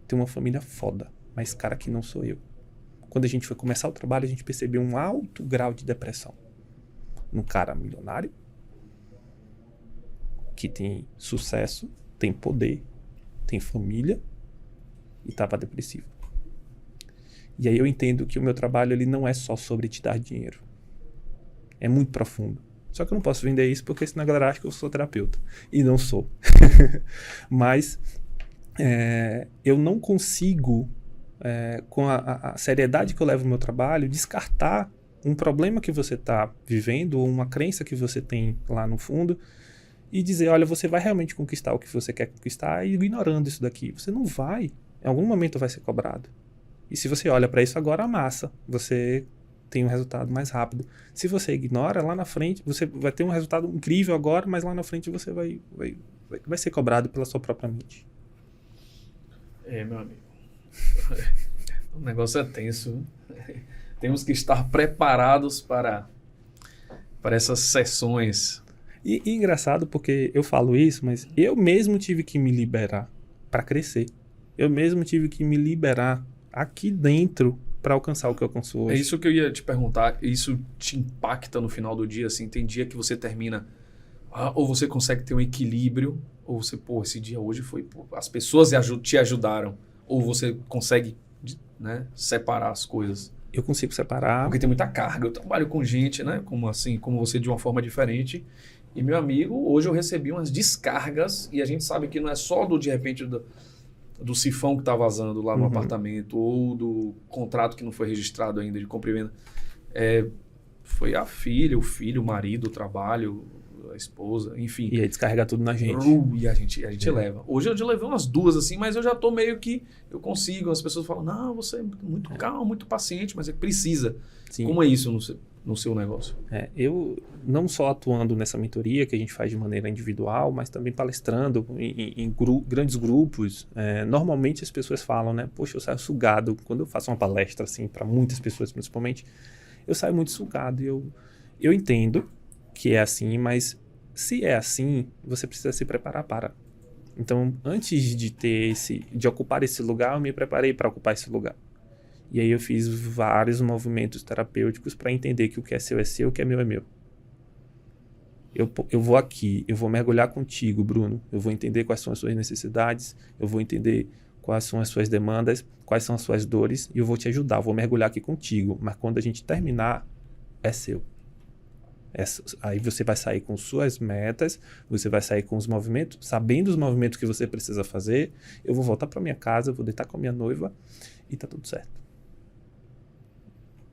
Tenho uma família foda. Mas esse cara aqui não sou eu. Quando a gente foi começar o trabalho, a gente percebeu um alto grau de depressão. Num cara milionário, que tem sucesso, tem poder, tem família e estava depressivo. E aí eu entendo que o meu trabalho ele não é só sobre te dar dinheiro. É muito profundo. Só que eu não posso vender isso porque senão a galera acha que eu sou terapeuta. E não sou. Mas eu não consigo, com a seriedade que eu levo no meu trabalho, descartar um problema que você está vivendo ou uma crença que você tem lá no fundo e dizer, olha, você vai realmente conquistar o que você quer conquistar e ignorando isso daqui. Você não vai. Em algum momento vai ser cobrado. E se você olha para isso agora, amassa. Você tem um resultado mais rápido. Se você ignora, lá na frente, você vai ter um resultado incrível agora, mas lá na frente você vai ser cobrado pela sua própria mente.
Meu amigo. O negócio é tenso. Temos que estar preparados para essas sessões.
E engraçado porque eu falo isso, mas eu mesmo tive que me liberar para crescer. Eu mesmo tive que me liberar aqui dentro para alcançar o que eu alcanço hoje.
É isso que eu ia te perguntar. Isso te impacta no final do dia? Assim, tem dia que você termina... ou você consegue ter um equilíbrio, ou você, esse dia hoje foi... as pessoas te ajudaram. Ou você consegue, né, separar as coisas.
Eu consigo separar.
Porque tem muita carga. Eu trabalho com gente, né? Como você, de uma forma diferente. E, meu amigo, hoje eu recebi umas descargas e a gente sabe que não é só de repente, do sifão que está vazando lá no apartamento ou do contrato que não foi registrado ainda de compra e venda. Foi a filha, o filho, o marido, o trabalho, a esposa, enfim.
E aí descarregar tudo na gente.
E a gente leva. Hoje eu levei umas 2 assim, mas eu já tô meio que... Eu consigo. As pessoas falam, não, você é muito calmo, muito paciente, mas é que precisa. Sim. Como é isso no seu negócio?
Eu não só atuando nessa mentoria que a gente faz de maneira individual, mas também palestrando em grandes grupos. Normalmente as pessoas falam, né? Poxa, eu saio sugado. Quando eu faço uma palestra, assim, para muitas pessoas principalmente, eu saio muito sugado. E eu entendo que é assim, mas se é assim, você precisa se preparar para. Então, antes de ocupar esse lugar, eu me preparei para ocupar esse lugar. E aí eu fiz vários movimentos terapêuticos para entender que o que é seu, o que é meu é meu. Eu vou aqui, eu vou mergulhar contigo, Bruno. Eu vou entender quais são as suas necessidades, eu vou entender quais são as suas demandas, quais são as suas dores, e eu vou te ajudar, eu vou mergulhar aqui contigo. Mas quando a gente terminar, é seu. Aí você vai sair com suas metas, você vai sair com os movimentos, sabendo os movimentos que você precisa fazer. Eu vou voltar para minha casa, eu vou deitar com a minha noiva e tá tudo certo.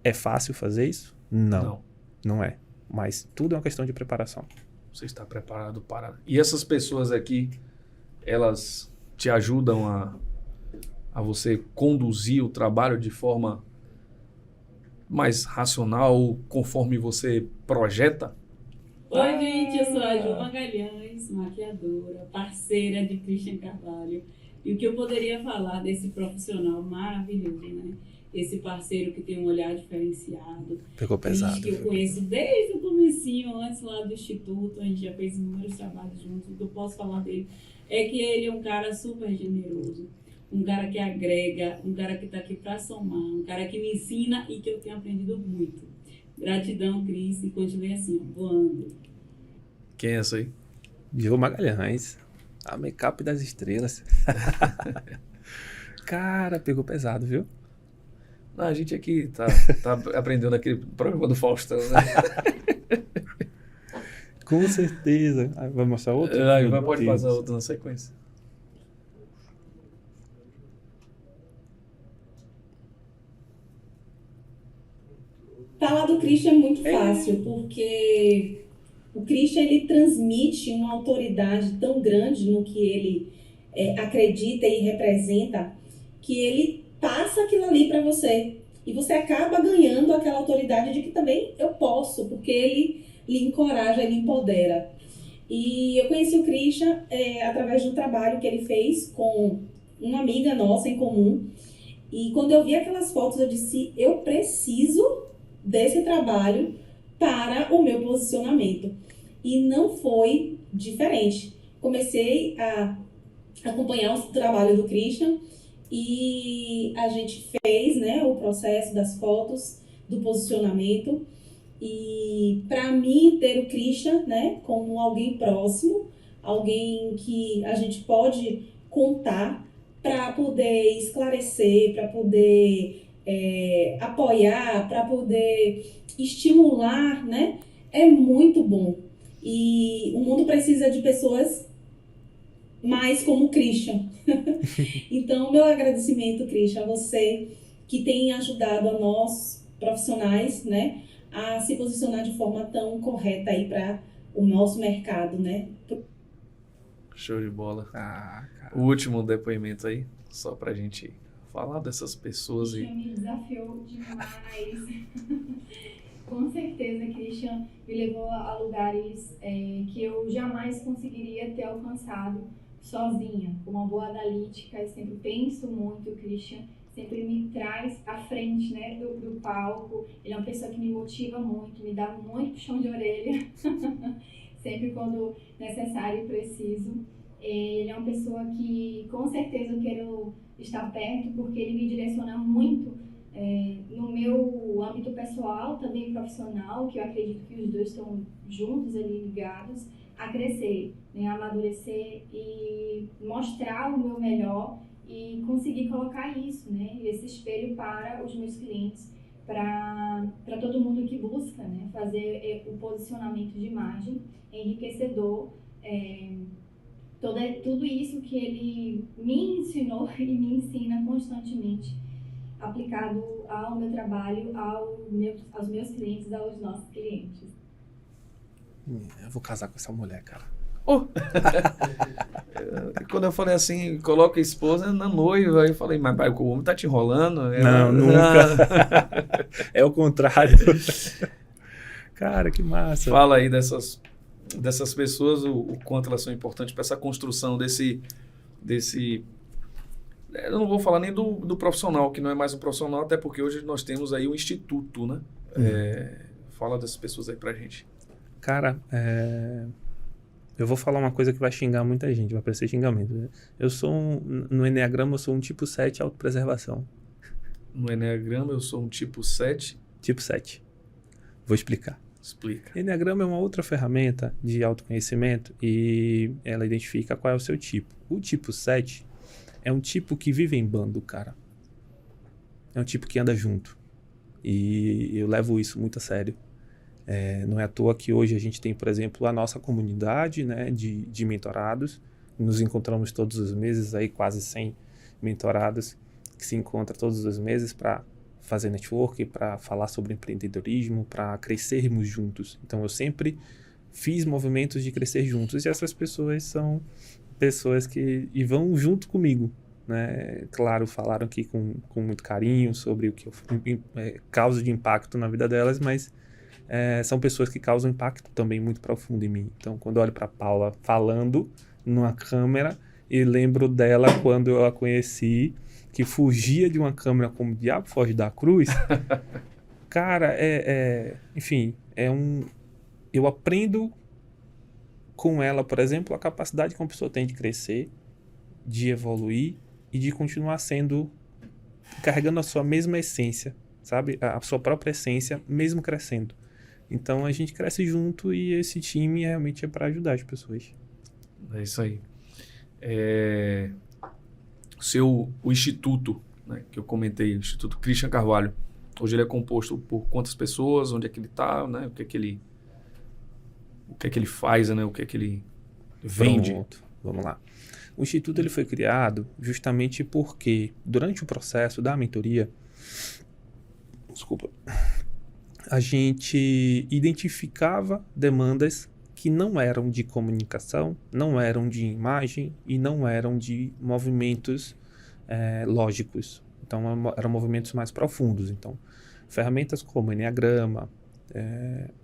É fácil fazer isso? Não é. Mas tudo é uma questão de preparação.
Você está preparado para... E essas pessoas aqui, elas te ajudam a você conduzir o trabalho de forma mais racional, conforme você projeta?
Oi, gente, eu sou a Ju Magalhães, maquiadora, parceira de Christian Carvalho. E o que eu poderia falar desse profissional maravilhoso, né? Esse parceiro que tem um olhar diferenciado.
Pegou pesado.
Que eu conheço desde o comecinho, antes lá do Instituto, a gente já fez inúmeros trabalhos juntos. O que eu posso falar dele é que ele é um cara super generoso. Um cara que agrega, um cara que está aqui para somar, um cara que me ensina e que eu tenho aprendido muito. Gratidão, Cris, e continue assim, voando.
Quem é essa aí?
Ju Magalhães, a make-up das estrelas. Cara, pegou pesado, viu?
Não, a gente aqui tá aprendendo aquele programa do Faustão, né?
Com certeza. Vai mostrar outro?
Pode passar outro na sequência.
Falar do Christian é muito fácil, porque o Christian ele transmite uma autoridade tão grande no que ele acredita e representa, que ele passa aquilo ali para você. E você acaba ganhando aquela autoridade de que também eu posso, porque ele lhe encoraja, ele empodera. E eu conheci o Christian através de um trabalho que ele fez com uma amiga nossa em comum. E quando eu vi aquelas fotos, eu disse, eu preciso desse trabalho para o meu posicionamento. E não foi diferente. Comecei a acompanhar o trabalho do Christian e a gente fez, né, o processo das fotos, do posicionamento. E para mim, ter o Christian, né, como alguém próximo, alguém que a gente pode contar para poder esclarecer, para poder apoiar, para poder estimular, né? É muito bom. E o mundo precisa de pessoas mais como o Christian. Então, meu agradecimento, Christian, a você que tem ajudado a nós, profissionais, né, a se posicionar de forma tão correta aí para o nosso mercado, né?
Show de bola.
Ah, cara.
O último depoimento aí, só pra gente falar dessas pessoas aí.
Christian me desafiou demais. Com certeza, Christian me levou a lugares que eu jamais conseguiria ter alcançado sozinha. Com uma boa analítica, eu sempre penso muito, o Christian sempre me traz à frente, né, do palco. Ele é uma pessoa que me motiva muito, me dá muito puxão de orelha, sempre quando necessário e preciso. Ele é uma pessoa que, com certeza, eu quero estar perto, porque ele me direciona muito no meu âmbito pessoal, também profissional, que eu acredito que os dois estão juntos ali, ligados, a crescer, né, a amadurecer e mostrar o meu melhor e conseguir colocar isso, né, esse espelho para os meus clientes, para todo mundo que busca, né, fazer o posicionamento de imagem enriquecedor, tudo isso que ele me ensinou e me ensina constantemente, aplicado ao meu trabalho, aos meus clientes, aos nossos clientes.
Eu vou casar com essa mulher, cara.
Quando eu falei assim, coloca a esposa na noiva, aí eu falei, mas o homem tá te enrolando?
Não, nunca. É o contrário. Cara, que massa.
Fala aí dessas pessoas, o quanto elas são importantes para essa construção desse... Eu não vou falar nem do profissional, que não é mais um profissional, até porque hoje nós temos aí o instituto, né? Fala dessas pessoas aí pra gente.
Cara, eu vou falar uma coisa que vai xingar muita gente, vai parecer xingamento, né? No Enneagrama, eu sou um tipo 7 autopreservação.
No Enneagrama, eu sou um tipo 7?
Tipo 7. Vou explicar.
Explica.
Enneagrama é uma outra ferramenta de autoconhecimento e ela identifica qual é o seu tipo. O tipo 7 é um tipo que vive em bando, cara. É um tipo que anda junto. E eu levo isso muito a sério. Não é à toa que hoje a gente tem, por exemplo, a nossa comunidade, né, de mentorados. Nos encontramos todos os meses, aí quase 100 mentorados que se encontram todos os meses para fazer network, para falar sobre empreendedorismo, para crescermos juntos. Então eu sempre fiz movimentos de crescer juntos e essas pessoas são pessoas que vão junto comigo, né? Claro, falaram aqui com muito carinho sobre o que eu causo de impacto na vida delas, mas são pessoas que causam impacto também muito profundo em mim. Então, quando eu olho para Paula falando numa câmera, e lembro dela quando eu a conheci, que fugia de uma câmera como o diabo foge da cruz. Cara, enfim, eu aprendo com ela, por exemplo, a capacidade que uma pessoa tem de crescer, de evoluir e de continuar carregando a sua mesma essência, sabe? A sua própria essência, mesmo crescendo. Então a gente cresce junto e esse time realmente é para ajudar as pessoas.
É isso aí. O instituto, né, que eu comentei, o Instituto Christian Carvalho, hoje ele é composto por quantas pessoas, onde é que ele está, né, o que é que ele faz, né, o que é que ele vende.
Pronto, vamos lá. O Instituto ele foi criado justamente porque durante o processo da mentoria, a gente identificava demandas que não eram de comunicação, não eram de imagem e não eram de movimentos lógicos. Então, eram movimentos mais profundos. Então, ferramentas como Enneagrama,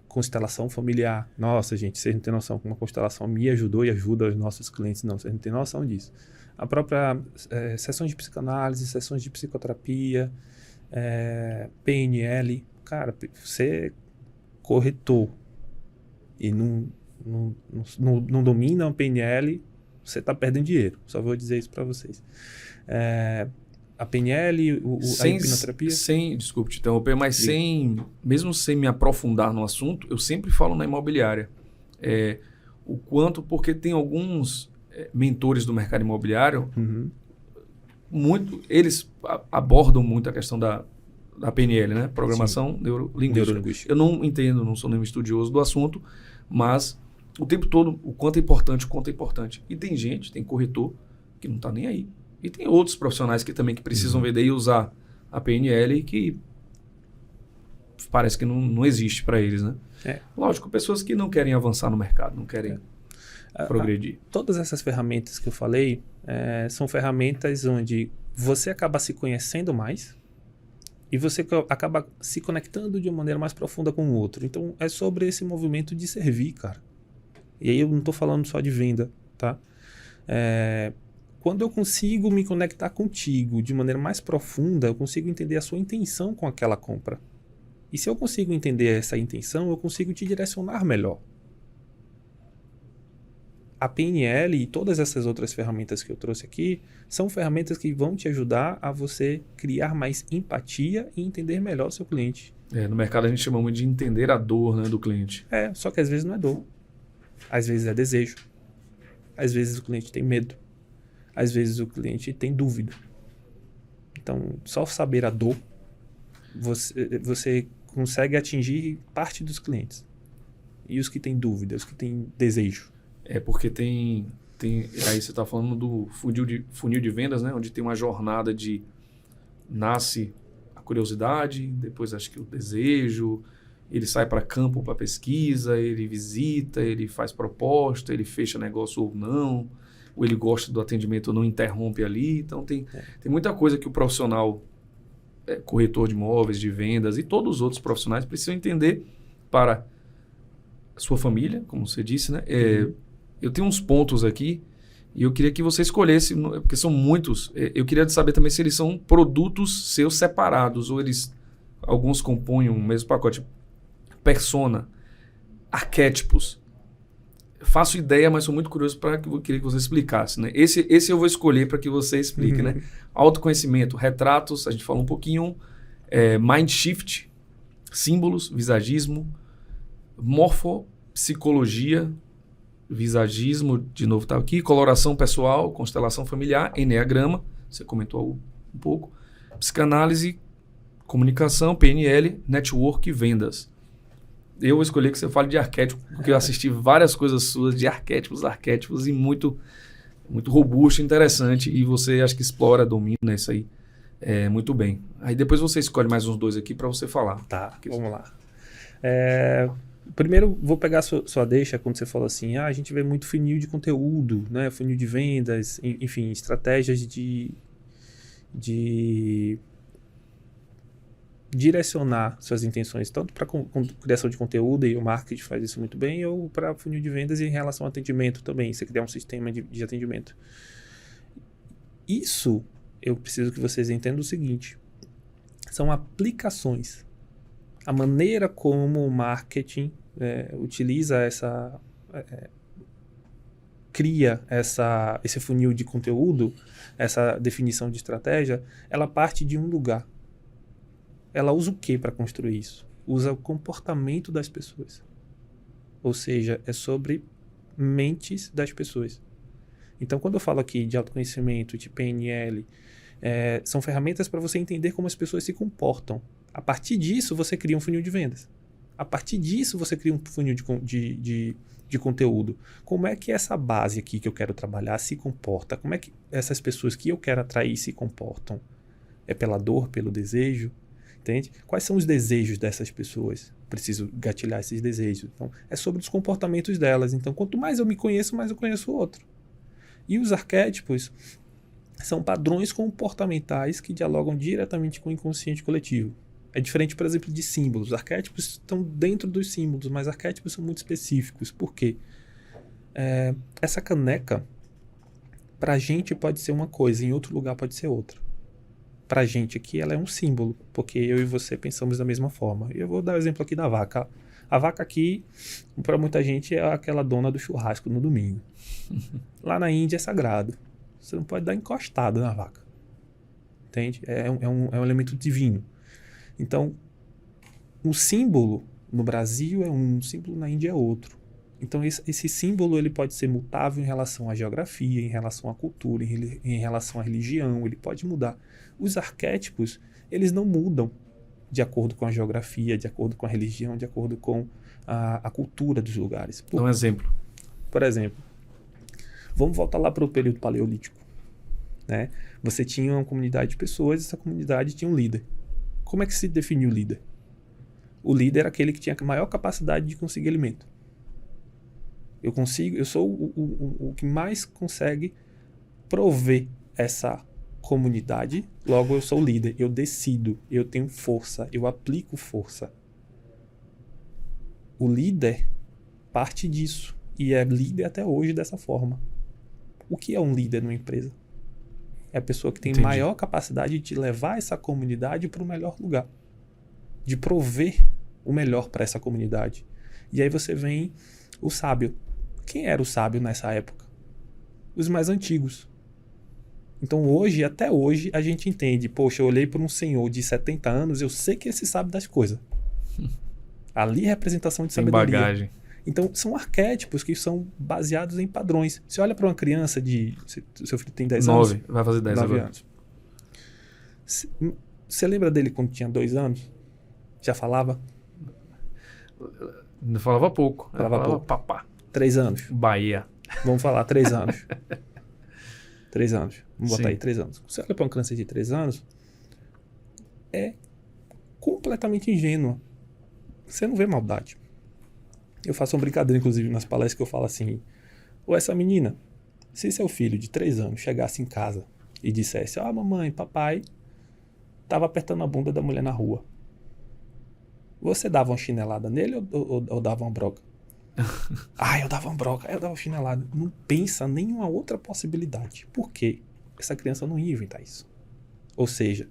constelação familiar. Nossa, gente, vocês não têm noção como a constelação me ajudou e ajuda os nossos clientes. Não, vocês não têm noção disso. A própria sessões de psicanálise, sessões de psicoterapia, PNL. Cara, você é corretor e não domina o PNL, você está perdendo dinheiro. Só vou dizer isso para vocês. A PNL, a hipnoterapia...
Desculpe te interromper, mas mesmo sem me aprofundar no assunto, eu sempre falo na imobiliária. O quanto, porque tem alguns mentores do mercado imobiliário, eles abordam muito a questão da PNL, né? Programação Neurolinguística. Eu não entendo, não sou nenhum estudioso do assunto, mas o tempo todo, o quanto é importante. E tem corretor que não está nem aí. E tem outros profissionais que também precisam ver daí usar a PNL e que parece que não existe para eles, né? Lógico, pessoas que não querem avançar no mercado, não querem progredir.
Todas essas ferramentas que eu falei são ferramentas onde você acaba se conhecendo mais e você acaba se conectando de uma maneira mais profunda com o outro. Então, é sobre esse movimento de servir, cara. E aí eu não estou falando só de venda, tá? Quando eu consigo me conectar contigo de maneira mais profunda, eu consigo entender a sua intenção com aquela compra. E se eu consigo entender essa intenção, eu consigo te direcionar melhor. A PNL e todas essas outras ferramentas que eu trouxe aqui são ferramentas que vão te ajudar a você criar mais empatia e entender melhor o seu cliente.
No mercado a gente chama muito de entender a dor, né, do cliente.
Só que às vezes não é dor. Às vezes é desejo. Às vezes o cliente tem medo. Às vezes o cliente tem dúvida. Então, só saber a dor, você consegue atingir parte dos clientes. E os que têm dúvida, os que têm desejo.
Porque tem aí você está falando do funil de vendas, né? Onde tem uma jornada de nasce a curiosidade, depois acho que o desejo, ele sai para campo para pesquisa, ele visita, ele faz proposta, ele fecha negócio ou não, ou ele gosta do atendimento ou não interrompe ali. Então tem muita coisa que o profissional, corretor de imóveis, de vendas e todos os outros profissionais precisam entender para a sua família, como você disse, né? Eu tenho uns pontos aqui e eu queria que você escolhesse, porque são muitos. Eu queria saber também se eles são produtos seus separados ou alguns compõem um mesmo pacote. Persona, arquétipos. Faço ideia, mas sou muito curioso eu queria que você explicasse, né? Esse eu vou escolher para que você explique, né? Autoconhecimento, retratos, a gente falou um pouquinho, mind shift, símbolos, visagismo, morfopsicologia, visagismo, de novo está aqui, coloração pessoal, constelação familiar, enneagrama, você comentou um pouco, psicanálise, comunicação, PNL, network e vendas. Eu vou escolher que você fale de arquétipo, porque eu assisti várias coisas suas de arquétipos e muito, muito robusto, interessante, e você acho que explora, domina isso aí muito bem. Aí depois você escolhe mais uns dois aqui para você falar.
Tá, vamos lá. Primeiro, vou pegar sua deixa quando você falou assim, a gente vê muito funil de conteúdo, né? Funil de vendas, enfim, estratégias de direcionar suas intenções, tanto para criação de conteúdo, e o marketing faz isso muito bem, ou para funil de vendas e em relação ao atendimento também, você criar um sistema de atendimento. Isso, eu preciso que vocês entendam o seguinte, são aplicações. A maneira como o marketing utiliza cria esse funil de conteúdo, essa definição de estratégia, ela parte de um lugar. Ela usa o que para construir isso? Usa o comportamento das pessoas. Ou seja, é sobre mentes das pessoas. Então, quando eu falo aqui de autoconhecimento, de PNL, são ferramentas para você entender como as pessoas se comportam. A partir disso, você cria um funil de vendas. A partir disso, você cria um funil de conteúdo. Como é que essa base aqui que eu quero trabalhar se comporta? Como é que essas pessoas que eu quero atrair se comportam? É pela dor, pelo desejo? Entende? Quais são os desejos dessas pessoas? Preciso gatilhar esses desejos. Então, é sobre os comportamentos delas. Então, quanto mais eu me conheço, mais eu conheço o outro. E os arquétipos são padrões comportamentais que dialogam diretamente com o inconsciente coletivo. É diferente, por exemplo, de símbolos. Os arquétipos estão dentro dos símbolos, mas arquétipos são muito específicos. Por quê? Essa caneca, para a gente pode ser uma coisa, em outro lugar pode ser outra. Para a gente aqui, ela é um símbolo, porque eu e você pensamos da mesma forma. E eu vou dar o exemplo aqui da vaca. A vaca aqui, para muita gente, é aquela dona do churrasco no domingo. Lá na Índia é sagrado. Você não pode dar encostada na vaca. Entende? É um elemento divino. Então, um símbolo no Brasil é um símbolo, na Índia é outro. Então, esse símbolo ele pode ser mutável em relação à geografia, em relação à cultura, em relação à religião, ele pode mudar. Os arquétipos, eles não mudam de acordo com a geografia, de acordo com a religião, de acordo com a cultura dos lugares.
Dá um exemplo.
Por exemplo, vamos voltar lá para o período paleolítico. Né? Você tinha uma comunidade de pessoas, essa comunidade tinha um líder. Como é que se define o líder? O líder era aquele que tinha a maior capacidade de conseguir alimento. Eu sou o que mais consegue prover essa comunidade, logo eu sou o líder, eu decido, eu tenho força, eu aplico força. O líder parte disso e é líder até hoje dessa forma. O que é um líder numa empresa? É a pessoa que tem
Entendi.
maior capacidade de levar essa comunidade para o melhor lugar, de prover o melhor para essa comunidade. E aí você vem o sábio. Quem era o sábio nessa época? Os mais antigos. Então hoje, até hoje, a gente entende, poxa, eu olhei para um senhor de 70 anos, eu sei que esse sabe das coisas. Ali é representação de
Tem
sabedoria.
bagagem.
Então são arquétipos que são baseados em padrões. Você olha para uma criança de... Seu filho tem 10 anos?
9, vai fazer 10
9
agora.
anos. Você lembra dele quando tinha 2 anos? Já falava?
Ainda falava pouco.
Falava pouco.
Papá.
3 anos.
Bahia.
Vamos falar 3 anos. 3 anos. Vamos botar
Sim.
aí 3 anos. Você olha para uma criança de 3 anos, é completamente ingênua. Você não vê maldade. Eu faço uma brincadeira, inclusive, nas palestras que eu falo assim, ou essa menina, se seu filho de 3 anos chegasse em casa e dissesse, mamãe, papai estava apertando a bunda da mulher na rua, você dava uma chinelada nele ou dava uma broca? Eu dava uma broca, eu dava uma chinelada. Não pensa nenhuma outra possibilidade. Por quê? Essa criança não ia inventar isso. Ou seja,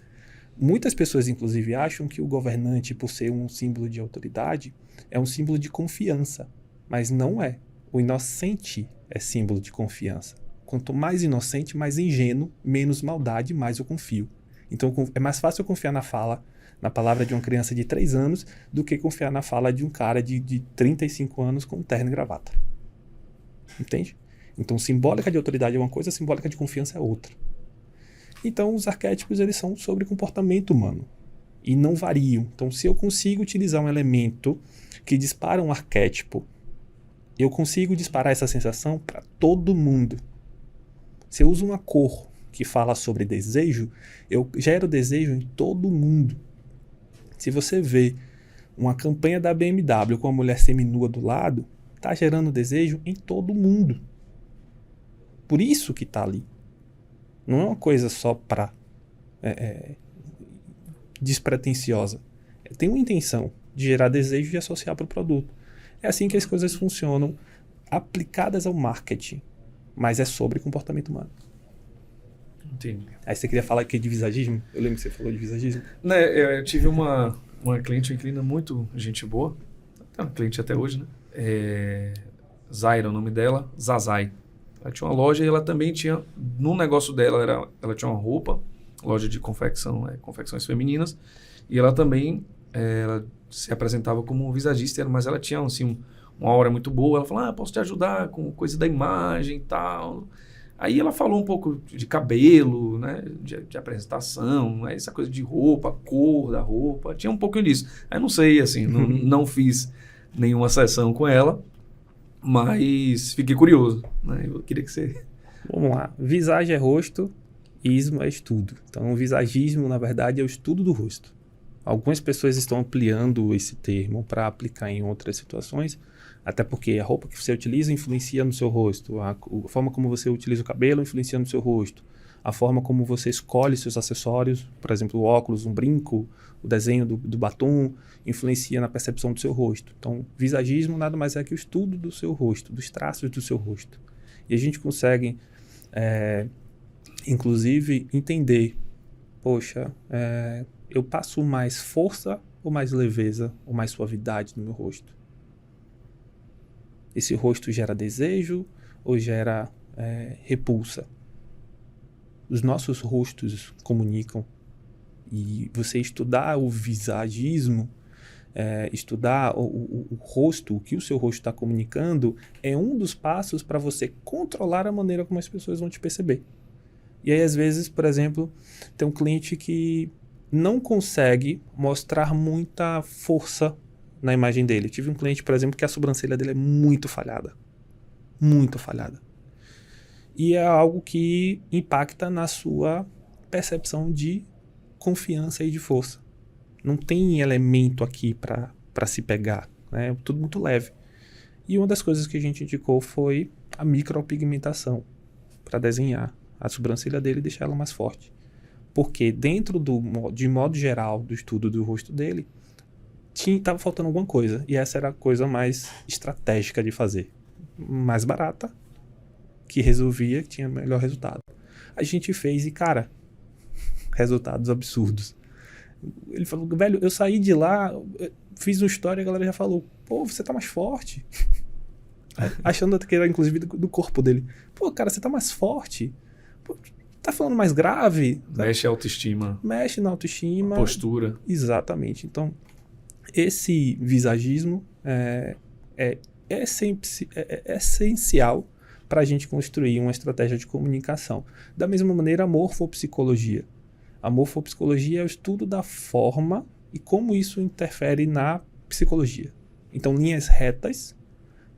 muitas pessoas, inclusive, acham que o governante, por ser um símbolo de autoridade, é um símbolo de confiança. Mas não é. O inocente é símbolo de confiança. Quanto mais inocente, mais ingênuo, menos maldade, mais eu confio. Então é mais fácil eu confiar na palavra de uma criança de 3 anos do que confiar na fala de um cara de 35 anos com terno e gravata. Entende? Então simbólica de autoridade é uma coisa, simbólica de confiança é outra. Então os arquétipos eles são sobre comportamento humano e não variam. Então se eu consigo utilizar um elemento que dispara um arquétipo, eu consigo disparar essa sensação para todo mundo. Se eu uso uma cor que fala sobre desejo, eu gero desejo em todo mundo. Se você vê uma campanha da BMW com a mulher seminua do lado, está gerando desejo em todo mundo. Por isso que está ali. Não é uma coisa só para despretensiosa. Tem uma intenção de gerar desejo e associar para o produto. É assim que as coisas funcionam, aplicadas ao marketing. Mas é sobre comportamento humano.
Entendi.
Aí você queria falar aqui de visagismo? Eu lembro que você falou de visagismo.
Né, eu tive uma cliente, uma inclina muito gente boa. É uma cliente até hoje, né? Zaira, o nome dela, Zazai. Ela tinha uma loja e ela também tinha, no negócio dela, ela tinha uma roupa, loja de confecções femininas, e ela também ela se apresentava como visagista, mas ela tinha assim, uma aura muito boa. Ela falou, posso te ajudar com coisa da imagem e tal. Aí ela falou um pouco de cabelo, né, de apresentação, essa coisa de roupa, cor da roupa, tinha um pouquinho disso. Aí não sei, assim, não fiz nenhuma sessão com ela, mas fiquei curioso, né? Eu queria que você...
Vamos lá. Visagem é rosto, ismo é estudo. Então, o visagismo, na verdade, é o estudo do rosto. Algumas pessoas estão ampliando esse termo para aplicar em outras situações, até porque a roupa que você utiliza influencia no seu rosto, a forma como você utiliza o cabelo influencia no seu rosto, a forma como você escolhe seus acessórios, por exemplo, o óculos, um brinco, o desenho do batom, influencia na percepção do seu rosto. Então, visagismo nada mais é que o estudo do seu rosto, dos traços do seu rosto. E a gente consegue, inclusive, entender, poxa, eu passo mais força ou mais leveza ou mais suavidade no meu rosto? Esse rosto gera desejo ou gera repulsa? Os nossos rostos comunicam. E você estudar o visagismo, estudar o rosto, o que o seu rosto está comunicando, é um dos passos para você controlar a maneira como as pessoas vão te perceber. E aí, às vezes, por exemplo, tem um cliente que não consegue mostrar muita força na imagem dele. Eu tive um cliente, por exemplo, que a sobrancelha dele é muito falhada. Muito falhada. E é algo que impacta na sua percepção de confiança e de força. Não tem elemento aqui para para se pegar, né? Tudo muito leve. E uma das coisas que a gente indicou foi a micropigmentação, para desenhar a sobrancelha dele e deixar ela mais forte. Porque dentro de modo geral do estudo do rosto dele, estava faltando alguma coisa. E essa era a coisa mais estratégica de fazer. Mais barata, que resolvia, que tinha melhor resultado. A gente fez e, cara, resultados absurdos. Ele falou, velho, eu saí de lá, fiz uma história e a galera já falou, pô, você tá mais forte. Achando que era inclusive do corpo dele. Pô, cara, você tá mais forte. Pô, tá falando mais grave.
Mexe a autoestima.
Mexe na autoestima.
Postura.
Exatamente. Então, esse visagismo é essencial para a gente construir uma estratégia de comunicação. Da mesma maneira, a morfopsicologia. A morfopsicologia é o estudo da forma e como isso interfere na psicologia. Então, linhas retas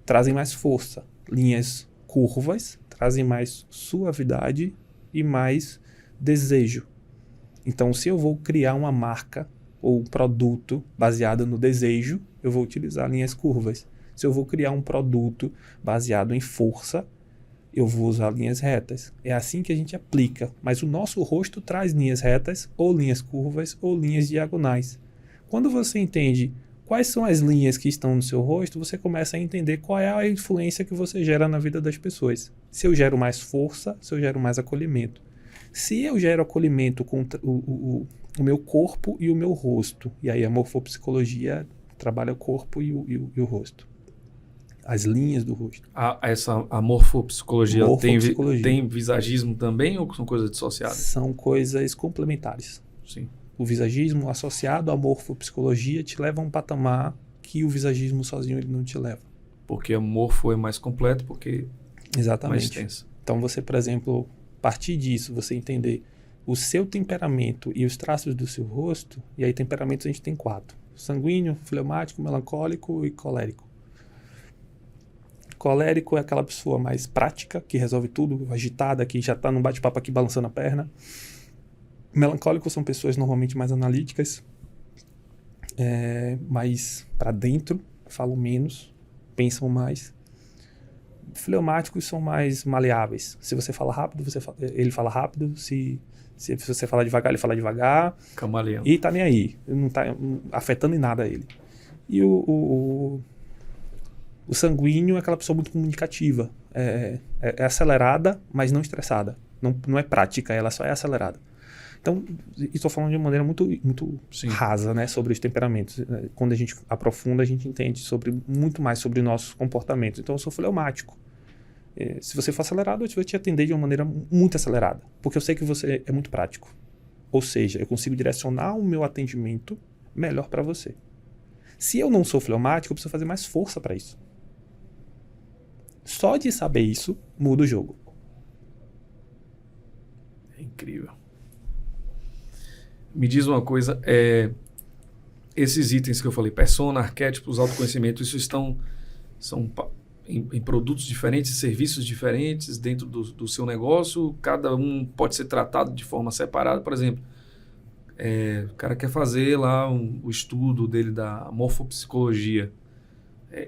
trazem mais força. Linhas curvas trazem mais suavidade e mais desejo. Então, se eu vou criar uma marca ou um produto baseado no desejo, eu vou utilizar linhas curvas. Se eu vou criar um produto baseado em força, eu vou usar linhas retas. É assim que a gente aplica. Mas o nosso rosto traz linhas retas, ou linhas curvas, ou linhas diagonais. Quando você entende quais são as linhas que estão no seu rosto, você começa a entender qual é a influência que você gera na vida das pessoas. Se eu gero mais força, se eu gero mais acolhimento. Se eu gero acolhimento com o meu corpo e o meu rosto, e aí a morfopsicologia trabalha o corpo e o rosto. As linhas do rosto.
A morfopsicologia,
Morfopsicologia.
Tem visagismo também ou são coisas dissociadas?
São coisas complementares.
Sim.
O visagismo associado à morfopsicologia te leva a um patamar que o visagismo sozinho ele não te leva.
Porque o morfo é mais completo, porque
Exatamente.
mais extenso.
Então você, por exemplo, a partir disso, você entender o seu temperamento e os traços do seu rosto, e aí temperamentos a gente tem 4. Sanguíneo, fleumático, melancólico e colérico. Colérico é aquela pessoa mais prática, que resolve tudo, agitada, que já está num bate-papo aqui balançando a perna. Melancólicos são pessoas normalmente mais analíticas, mais para dentro, falam menos, pensam mais. Fleumáticos são mais maleáveis. Se você fala rápido, ele fala rápido. Se você falar devagar, ele fala devagar.
Camaleão.
E tá nem aí. Não tá afetando em nada ele. E o sanguíneo é aquela pessoa muito comunicativa. É acelerada, mas não estressada. Não é prática, ela só é acelerada. Então, estou falando de uma maneira muito rasa, né, sobre os temperamentos. Quando a gente aprofunda, a gente entende muito mais sobre nossos comportamentos. Então, eu sou fleumático. Se você for acelerado, eu vou te atender de uma maneira muito acelerada, porque eu sei que você é muito prático. Ou seja, eu consigo direcionar o meu atendimento melhor para você. Se eu não sou fleumático, eu preciso fazer mais força para isso. Só de saber isso, muda o jogo.
É incrível. Me diz uma coisa, esses itens que eu falei, persona, arquétipos, autoconhecimento, isso são em produtos diferentes, serviços diferentes dentro do seu negócio, cada um pode ser tratado de forma separada. Por exemplo, o cara quer fazer lá o estudo dele da morfopsicologia.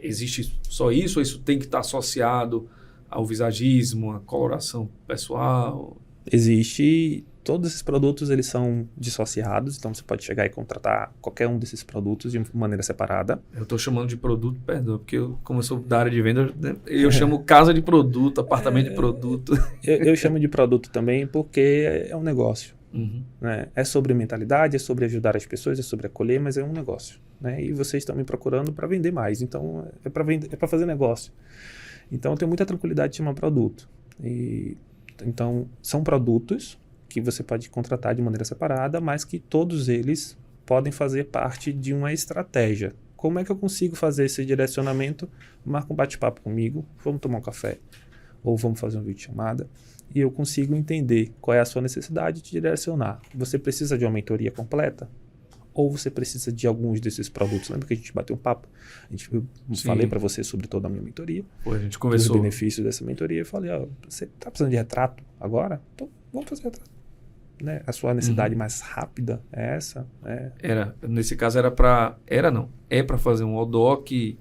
Existe só isso ou isso tem que estar associado ao visagismo, à coloração pessoal?
Existe. Todos esses produtos eles são dissociados, então você pode chegar e contratar qualquer um desses produtos de maneira separada.
Eu estou chamando de produto, perdão, porque como eu sou da área de venda, eu chamo casa de produto, apartamento de produto.
Eu chamo de produto também porque é um negócio.
Uhum.
Né? É sobre mentalidade, é sobre ajudar as pessoas, é sobre acolher, mas é um negócio. Né? E vocês estão me procurando para vender mais, então é para fazer negócio. Então eu tenho muita tranquilidade de chamar produto. Então são produtos que você pode contratar de maneira separada, mas que todos eles podem fazer parte de uma estratégia. Como é que eu consigo fazer esse direcionamento? Marca um bate-papo comigo, vamos tomar um café, ou vamos fazer uma videochamada, e eu consigo entender qual é a sua necessidade de direcionar. Você precisa de uma mentoria completa? Ou você precisa de alguns desses produtos? Lembra que a gente bateu um papo? Eu falei para você sobre toda a minha mentoria.
Pô, a gente conversou.
Os benefícios dessa mentoria. Eu falei, você está precisando de retrato agora? Então, vamos fazer retrato. né? A sua necessidade mais rápida é essa?
Nesse caso era para... É para fazer um ODOC,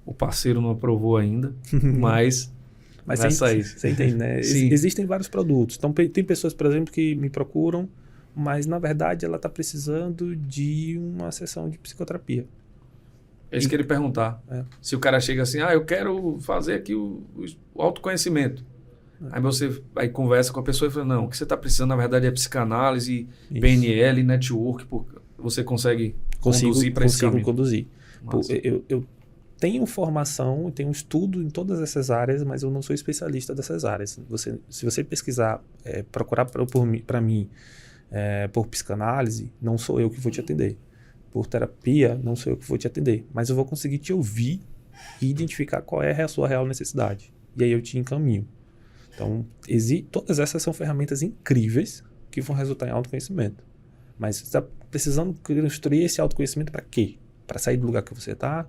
o parceiro não aprovou ainda, mas vai sair.
Você entende, né?
Sim.
Existem vários produtos. Então, tem pessoas, por exemplo, que me procuram, mas, na verdade, ela está precisando de uma sessão de psicoterapia.
É isso que ele perguntar. Se o cara chega assim, eu quero fazer aqui o autoconhecimento. Aí conversa com a pessoa e fala, não, o que você está precisando, na verdade, é psicanálise,
Isso.
PNL, network, porque você consegue conduzir para esse caminho.
Conduzir.
Massa.
Eu tenho formação, eu tenho estudo em todas essas áreas, mas eu não sou especialista dessas áreas. Se você pesquisar, procurar para mim por psicanálise, não sou eu que vou te atender. Por terapia, não sou eu que vou te atender. Mas eu vou conseguir te ouvir e identificar qual é a sua real necessidade. E aí eu te encaminho. Então, todas essas são ferramentas incríveis que vão resultar em autoconhecimento. Mas você está precisando construir esse autoconhecimento para quê? Para sair do lugar que você está?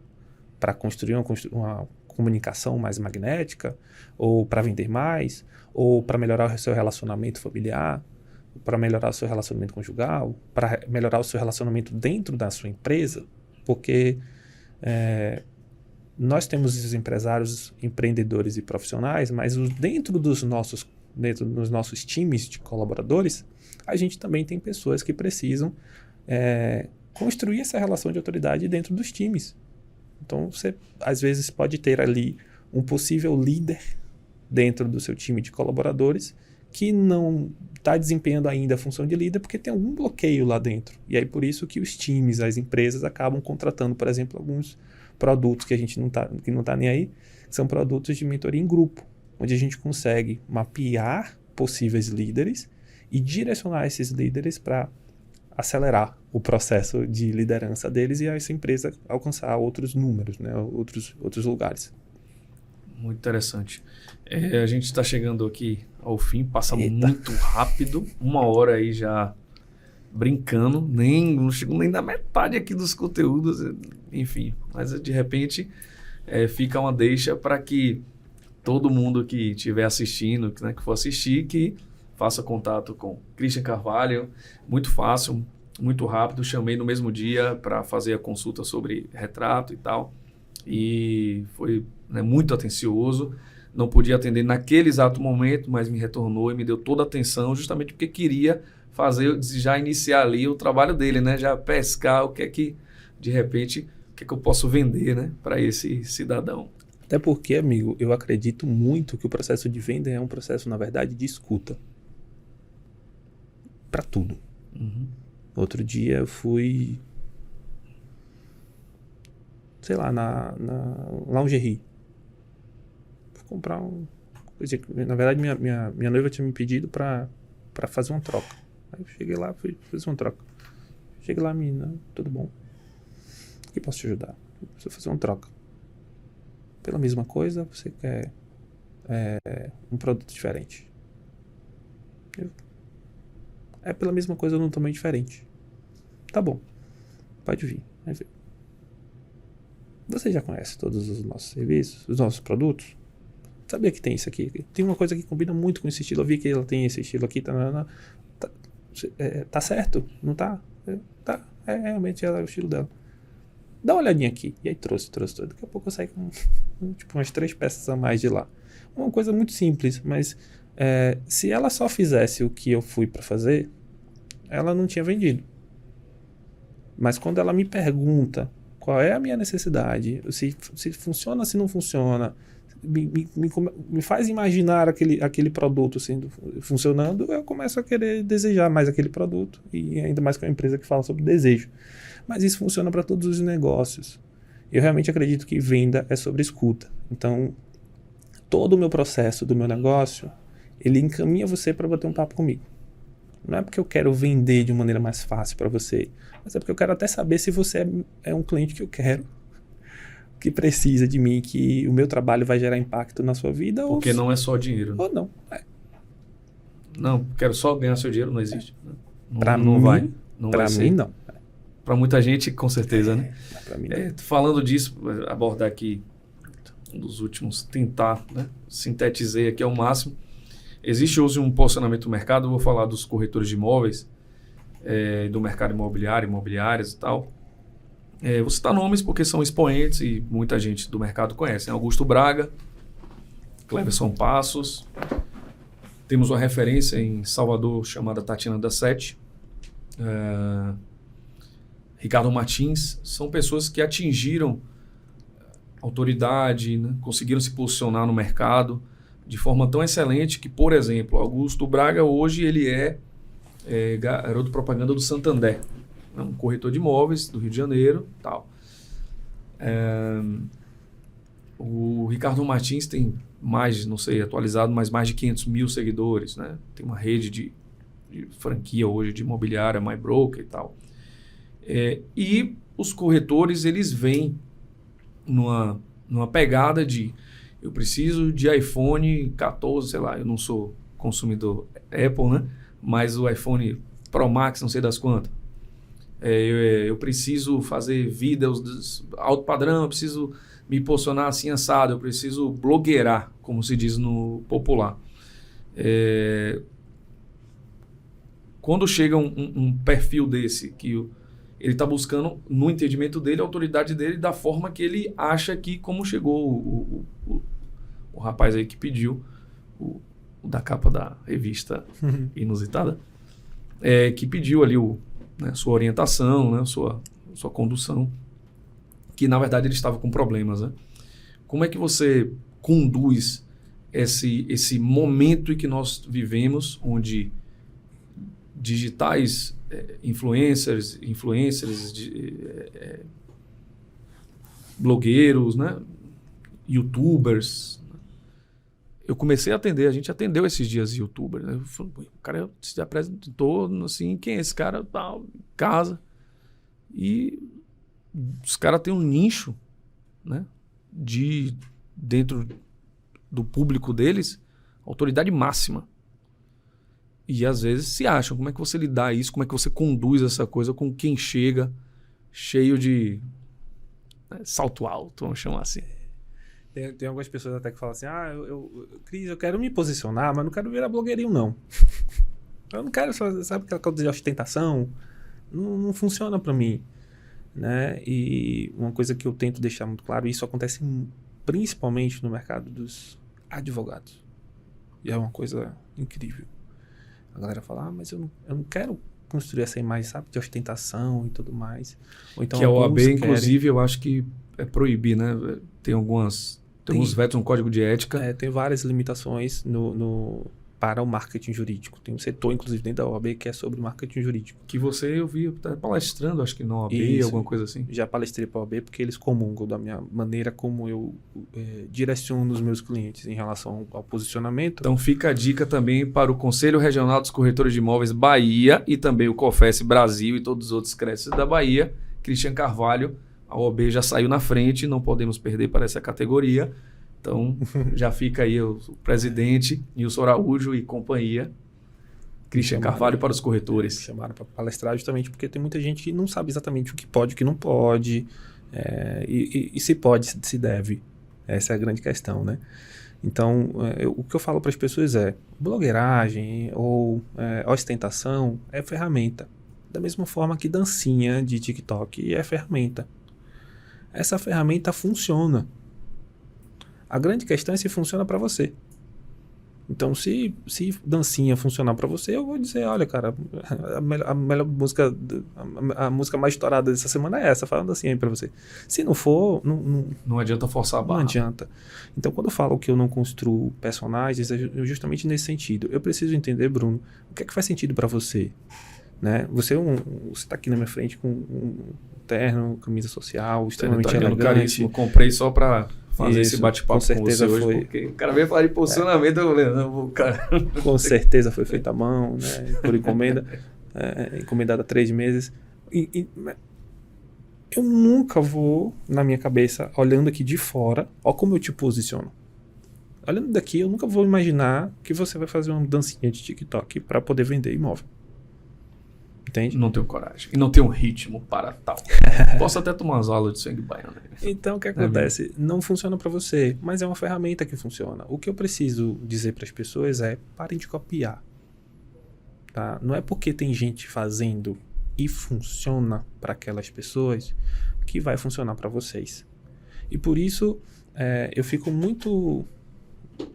Para construir uma comunicação mais magnética? Ou para vender mais? Ou para melhorar o seu relacionamento familiar? Para melhorar o seu relacionamento conjugal? Para melhorar o seu relacionamento dentro da sua empresa? Porque nós temos os empresários, empreendedores e profissionais, mas dentro dos nossos times de colaboradores, a gente também tem pessoas que precisam construir essa relação de autoridade dentro dos times. Então, você, às vezes, pode ter ali um possível líder dentro do seu time de colaboradores que não está desempenhando ainda a função de líder porque tem algum bloqueio lá dentro. E aí, por isso que os times, as empresas, acabam contratando, por exemplo, alguns produtos que a gente não tá nem aí, que são produtos de mentoria em grupo, onde a gente consegue mapear possíveis líderes e direcionar esses líderes para acelerar o processo de liderança deles e essa empresa alcançar outros números, né? outros lugares.
Muito interessante. A gente está chegando aqui ao fim, passa muito rápido, 1 hora aí já brincando, não chegou nem na metade aqui dos conteúdos, enfim, mas de repente fica uma deixa para que todo mundo que estiver assistindo, né, que for assistir, que faça contato com Christian Carvalho, muito fácil, muito rápido, chamei no mesmo dia para fazer a consulta sobre retrato e tal, e foi, né, muito atencioso, não podia atender naquele exato momento, mas me retornou e me deu toda a atenção, justamente porque queria já iniciar ali o trabalho dele, né? Já pescar o que é que, de repente, o que é que eu posso vender, né? Para esse cidadão.
Até porque, amigo, eu acredito muito que o processo de venda é um processo, na verdade, de escuta. Para tudo.
Uhum.
Outro dia eu fui, sei lá, na lingerie. Fui comprar na verdade, minha noiva tinha me pedido para fazer uma troca. Aí eu cheguei lá, fiz uma troca. Cheguei lá, menina, tudo bom? O que posso te ajudar? Preciso fazer uma troca. Pela mesma coisa, você quer um produto diferente? Pela mesma coisa, num tamanho diferente. Tá bom, pode vir. Você já conhece todos os nossos serviços, os nossos produtos? Sabia que tem isso aqui? Tem uma coisa que combina muito com esse estilo. Eu vi que ela tem esse estilo aqui. Tá certo? Não tá? Tá. Realmente é o estilo dela. Dá uma olhadinha aqui. E aí trouxe tudo. Daqui a pouco eu saí com tipo umas 3 peças a mais de lá. Uma coisa muito simples, mas se ela só fizesse o que eu fui para fazer, ela não tinha vendido. Mas quando ela me pergunta qual é a minha necessidade, se funciona, se não funciona, me faz imaginar aquele produto assim, funcionando, eu começo a querer desejar mais aquele produto, e ainda mais com uma empresa que fala sobre desejo. Mas isso funciona para todos os negócios. Eu realmente acredito que venda é sobre escuta. Então, todo o meu processo do meu negócio, ele encaminha você para bater um papo comigo. Não é porque eu quero vender de maneira mais fácil para você, mas é porque eu quero até saber se você é um cliente que eu quero, que precisa de mim, que o meu trabalho vai gerar impacto na sua vida.
Porque não é só dinheiro. Né?
Ou não.
Não, quero só ganhar seu dinheiro, não existe.
Para mim, não. Para mim, não.
Para muita gente, com certeza, né?
Para mim, não.
Falando disso, abordar aqui um dos últimos, tentar, né? Sintetizei aqui ao máximo. Existe hoje um posicionamento no mercado, eu vou falar dos corretores de imóveis, do mercado imobiliário, imobiliárias e tal. Vou citar nomes porque são expoentes e muita gente do mercado conhece. Augusto Braga, Cleverson Passos. Temos uma referência em Salvador chamada Tatiana da Sete. Ricardo Martins. São pessoas que atingiram autoridade, né? Conseguiram se posicionar no mercado de forma tão excelente que, por exemplo, Augusto Braga hoje ele é garoto propaganda do Santander, né? Um corretor de imóveis do Rio de Janeiro, tal. O Ricardo Martins tem mais, não sei, atualizado, mas mais de 500 mil seguidores, né? Tem uma rede de franquia hoje de imobiliária, MyBroker e tal. E os corretores, eles vêm numa pegada de eu preciso de iPhone 14, sei lá, eu não sou consumidor Apple, né? Mas o iPhone Pro Max, não sei das quantas. Eu preciso fazer vídeos alto padrão, eu preciso me posicionar assim assado, eu preciso blogueirar, como se diz no popular. Quando chega um perfil desse, que ele está buscando, no entendimento dele, a autoridade dele, da forma que ele acha que, como chegou o rapaz aí que pediu, o da capa da revista Inusitada, que pediu ali sua orientação, né, sua condução, que na verdade ele estava com problemas. Né? Como é que você conduz esse momento em que nós vivemos, onde digitais influencers, blogueiros, né, youtubers. Eu comecei a atender, a gente atendeu esses dias youtubers. Né? O cara se apresentou assim, quem é esse cara? Tal, casa. E os caras têm um nicho, né, dentro do público deles, autoridade máxima. E às vezes se acham. Como é que você lidar isso? Como é que você conduz essa coisa com quem chega cheio de salto alto, vamos chamar assim?
Tem algumas pessoas até que falam assim, Cris, eu quero me posicionar, mas não quero virar blogueirinho, não. Eu não quero, sabe aquela coisa de ostentação? Não funciona para mim. Né? E uma coisa que eu tento deixar muito claro, isso acontece principalmente no mercado dos advogados. E é uma coisa incrível. A galera fala, mas eu não quero construir essa imagem, sabe, de ostentação e tudo mais. Ou então,
que a OAB, inclusive, eu acho que é proibir, né? Tem alguns vetos no Código de Ética.
Tem várias limitações para o marketing jurídico. Tem um setor, inclusive, dentro da OAB que é sobre marketing jurídico.
Que eu vi palestrando, acho que na OAB, alguma coisa assim.
Já palestrei para a OAB porque eles comungam da minha maneira como eu direciono os meus clientes em relação ao posicionamento.
Então fica a dica também para o Conselho Regional dos Corretores de Imóveis Bahia e também o COFES Brasil e todos os outros créditos da Bahia. Cristian Carvalho, a OAB já saiu na frente, não podemos perder para essa categoria. Então, já fica aí o presidente, Nilson Araújo e companhia, Cristian Carvalho para os corretores.
Chamaram para palestrar justamente porque tem muita gente que não sabe exatamente o que pode e o que não pode, e se pode, se deve. Essa é a grande questão, né? Então, o que eu falo para as pessoas blogueiragem ou ostentação é ferramenta. Da mesma forma que dancinha de TikTok é ferramenta. Essa ferramenta funciona. A grande questão é se funciona para você. Então, se dancinha funcionar para você, eu vou dizer, olha, cara, a melhor música, a música mais estourada dessa semana é essa, fala dancinha aí para você. Se não for,
não adianta forçar a barra.
Não adianta. Então, quando eu falo que eu não construo personagens, é justamente nesse sentido. Eu preciso entender, Bruno, o que é que faz sentido para você? Né? Você está aqui na minha frente com um terno, camisa social, extremamente elegante.
Comprei só para fazer esse bate-papo
com certeza
você
foi.
Hoje, porque o cara veio falar de posicionamento, eu falei, não, cara.
Com certeza foi feita à mão, né? Por encomenda, encomendada há 3 meses. Eu nunca vou, na minha cabeça, olhando aqui de fora, ó como eu te posiciono. Olhando daqui, eu nunca vou imaginar que você vai fazer uma dancinha de TikTok para poder vender imóvel. Entende?
Não tenho coragem. E não tenho um ritmo para tal. Posso até tomar umas aulas de swing baiano.
Então, o que acontece? Não funciona para você, mas é uma ferramenta que funciona. O que eu preciso dizer para as pessoas é: parem de copiar. Tá? Não é porque tem gente fazendo e funciona para aquelas pessoas que vai funcionar para vocês. E por isso, eu fico muito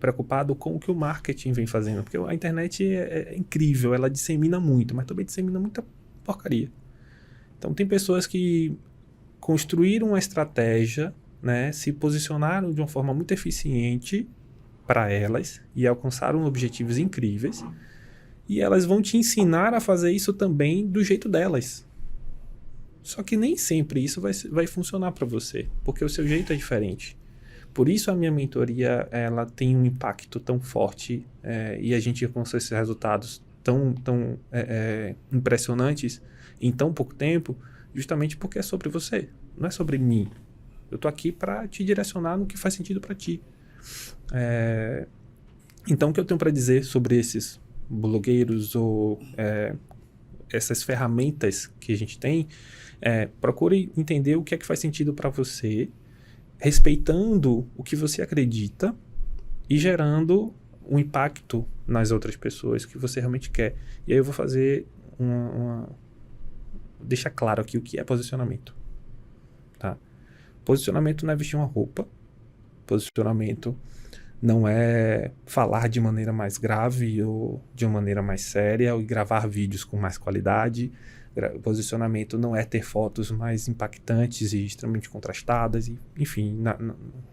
preocupado com o que o marketing vem fazendo, porque a internet é incrível, ela dissemina muito, mas também dissemina muita porcaria. Então tem pessoas que construíram uma estratégia, né, se posicionaram de uma forma muito eficiente para elas e alcançaram objetivos incríveis, e elas vão te ensinar a fazer isso também do jeito delas. Só que nem sempre isso vai funcionar para você, porque o seu jeito é diferente. Por isso a minha mentoria, ela tem um impacto tão forte, e a gente alcançou esses resultados tão impressionantes em tão pouco tempo, justamente porque é sobre você, não é sobre mim. Eu tô aqui para te direcionar no que faz sentido para ti. Então, o que eu tenho para dizer sobre esses blogueiros ou essas ferramentas que a gente tem, procure entender o que é que faz sentido para você, respeitando o que você acredita e gerando um impacto nas outras pessoas que você realmente quer. E aí eu vou fazer deixar claro aqui o que é posicionamento. Tá? Posicionamento não é vestir uma roupa. Posicionamento não é falar de maneira mais grave ou de uma maneira mais séria ou gravar vídeos com mais qualidade. Posicionamento não é ter fotos mais impactantes e extremamente contrastadas, e, enfim,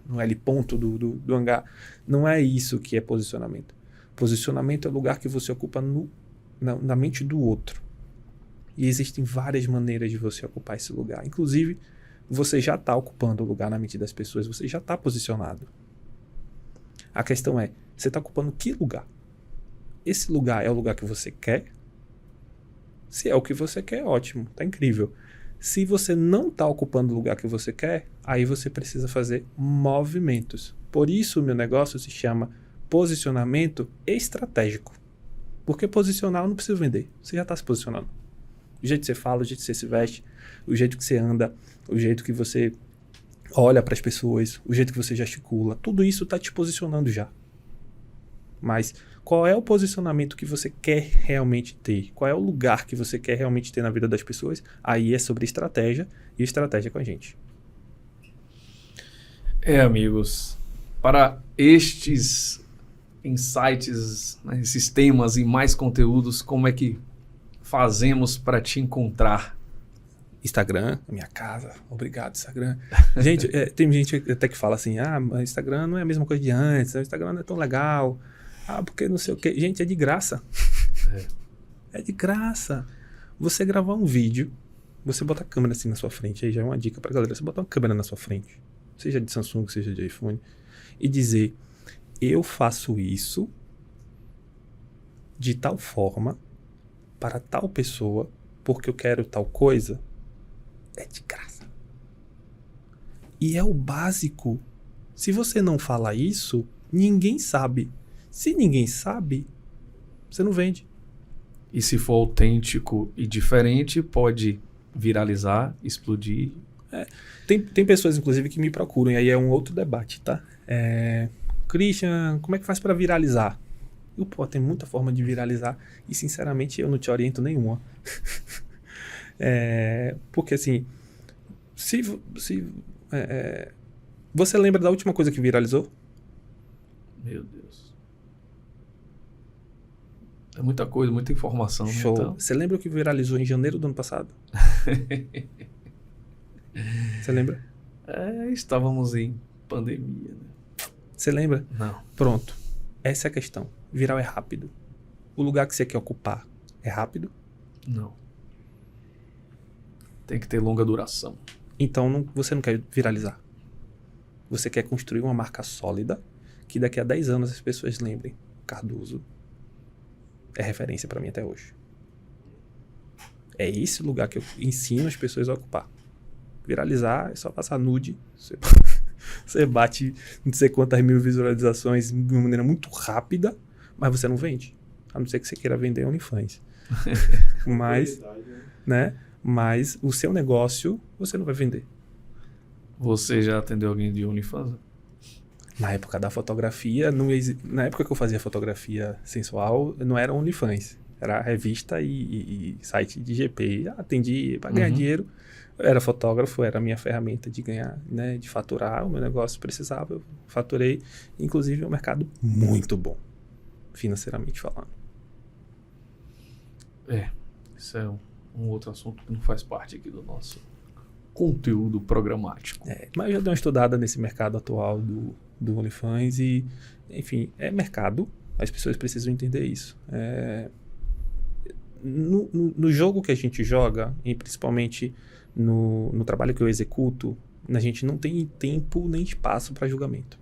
no L ponto do hangar. Não é isso que é posicionamento. Posicionamento é o lugar que você ocupa na mente do outro. E existem várias maneiras de você ocupar esse lugar. Inclusive, você já está ocupando o lugar na mente das pessoas, você já está posicionado. A questão é, você está ocupando que lugar? Esse lugar é o lugar que você quer? Se é o que você quer, ótimo, tá incrível. Se você não está ocupando o lugar que você quer, aí você precisa fazer movimentos. Por isso o meu negócio se chama posicionamento estratégico. Porque posicionar eu não preciso vender, você já está se posicionando. O jeito que você fala, o jeito que você se veste, o jeito que você anda, o jeito que você olha para as pessoas, o jeito que você gesticula, tudo isso está te posicionando já. Mas qual é o posicionamento que você quer realmente ter? Qual é o lugar que você quer realmente ter na vida das pessoas? Aí é sobre estratégia, e estratégia com a gente.
Amigos, para estes insights, né, esses temas e mais conteúdos, como é que fazemos para te encontrar?
Instagram, minha casa, obrigado Instagram. Gente, tem gente até que fala assim, mas Instagram não é a mesma coisa de antes, o Instagram não é tão legal, porque não sei o que. Gente, é de graça. É de graça. Você gravar um vídeo, você botar a câmera assim na sua frente, aí já é uma dica pra galera, você botar uma câmera na sua frente, seja de Samsung, seja de iPhone, e dizer, eu faço isso de tal forma para tal pessoa, porque eu quero tal coisa, é de graça. E é o básico. Se você não fala isso, ninguém sabe. Se ninguém sabe, você não vende.
E se for autêntico e diferente, pode viralizar, explodir.
Tem pessoas, inclusive, que me procuram, e aí é um outro debate, tá? Christian, como é que faz para viralizar? Tem muita forma de viralizar, e sinceramente eu não te oriento nenhuma. Porque assim, você lembra da última coisa que viralizou?
Meu Deus. É muita coisa, muita informação.
Show.
Então.
Você lembra o que viralizou em janeiro do ano passado? Você lembra?
Estávamos em pandemia. Né?
Você lembra?
Não.
Pronto. Essa é a questão. Viral é rápido. O lugar que você quer ocupar é rápido?
Não. Tem que ter longa duração.
Então você não quer viralizar. Você quer construir uma marca sólida que daqui a 10 anos as pessoas lembrem. Cardoso é referência para mim até hoje. É esse lugar que eu ensino as pessoas a ocupar. Viralizar é só passar nude. Você bate não sei quantas mil visualizações de uma maneira muito rápida, mas você não vende. A não ser que você queira vender OnlyFans. Mas né? Mas o seu negócio, você não vai vender.
Você já atendeu alguém de OnlyFans?
Na época da fotografia, na época que eu fazia fotografia sensual, não era OnlyFans. Era revista e site de GP. Atendi para ganhar dinheiro. Eu era fotógrafo, era a minha ferramenta de ganhar, né, de faturar. O meu negócio precisava, eu faturei. Inclusive, é um mercado muito bom, financeiramente falando.
Isso é um outro assunto que não faz parte aqui do nosso conteúdo programático.
Mas eu já dei uma estudada nesse mercado atual do OnlyFans e, enfim, é mercado. As pessoas precisam entender isso. No jogo que a gente joga, e principalmente no trabalho que eu executo, a gente não tem tempo nem espaço para julgamento.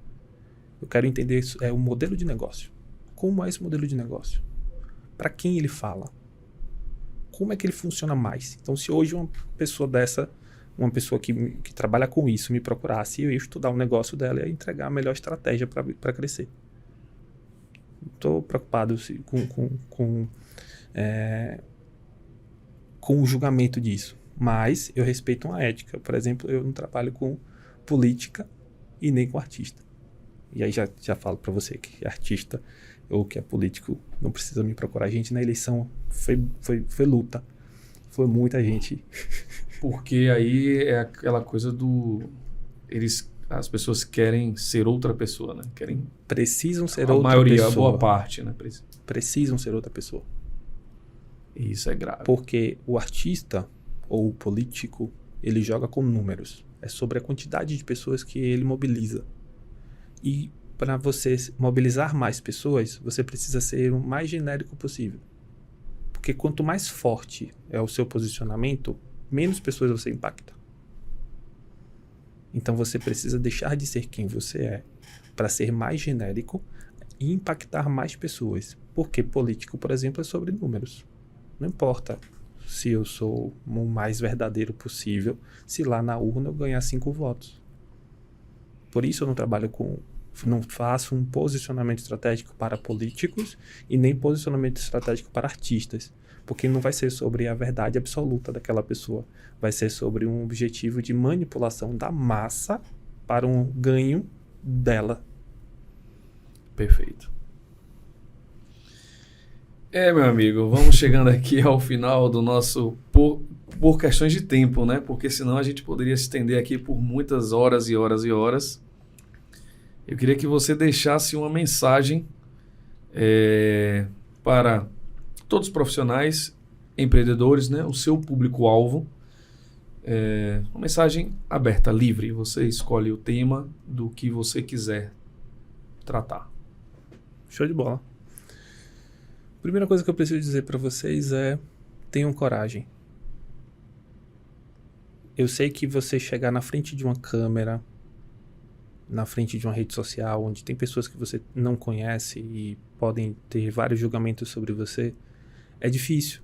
Eu quero entender isso, o modelo de negócio. Como é esse modelo de negócio? Para quem ele fala? Como é que ele funciona mais? Então, se hoje uma pessoa dessa, uma pessoa que trabalha com isso, me procurasse, eu ia estudar o negócio dela e ia entregar a melhor estratégia para crescer. Estou preocupado com o julgamento disso. Mas eu respeito uma ética. Por exemplo, eu não trabalho com política e nem com artista. E aí já falo para você que artista ou que é político não precisa me procurar. A gente na eleição foi luta. Foi muita gente.
Porque aí é aquela coisa as pessoas querem ser outra pessoa, né?
Precisam ser
a
outra
maioria,
pessoa.
A boa parte, né?
Precisam ser outra pessoa.
E isso é grave.
Porque o artista ou o político, ele joga com números. É sobre a quantidade de pessoas que ele mobiliza. E para você mobilizar mais pessoas, você precisa ser o mais genérico possível. Porque quanto mais forte é o seu posicionamento, menos pessoas você impacta. Então você precisa deixar de ser quem você é para ser mais genérico e impactar mais pessoas. Porque político, por exemplo, é sobre números. Não importa se eu sou o mais verdadeiro possível, se lá na urna eu ganhar 5 votos. Por isso eu não faço um posicionamento estratégico para políticos e nem posicionamento estratégico para artistas. Porque não vai ser sobre a verdade absoluta daquela pessoa. Vai ser sobre um objetivo de manipulação da massa para um ganho dela.
Perfeito. Meu amigo, vamos chegando aqui ao final do nosso... Por questões de tempo, né? Porque senão a gente poderia se estender aqui por muitas horas e horas e horas. Eu queria que você deixasse uma mensagem para todos os profissionais, empreendedores, né? O seu público-alvo. Uma mensagem aberta, livre. Você escolhe o tema do que você quiser tratar.
Show de bola. Primeira coisa que eu preciso dizer para vocês é: tenham coragem. Eu sei que você chegar na frente de uma câmera, na frente de uma rede social, onde tem pessoas que você não conhece e podem ter vários julgamentos sobre você, é difícil.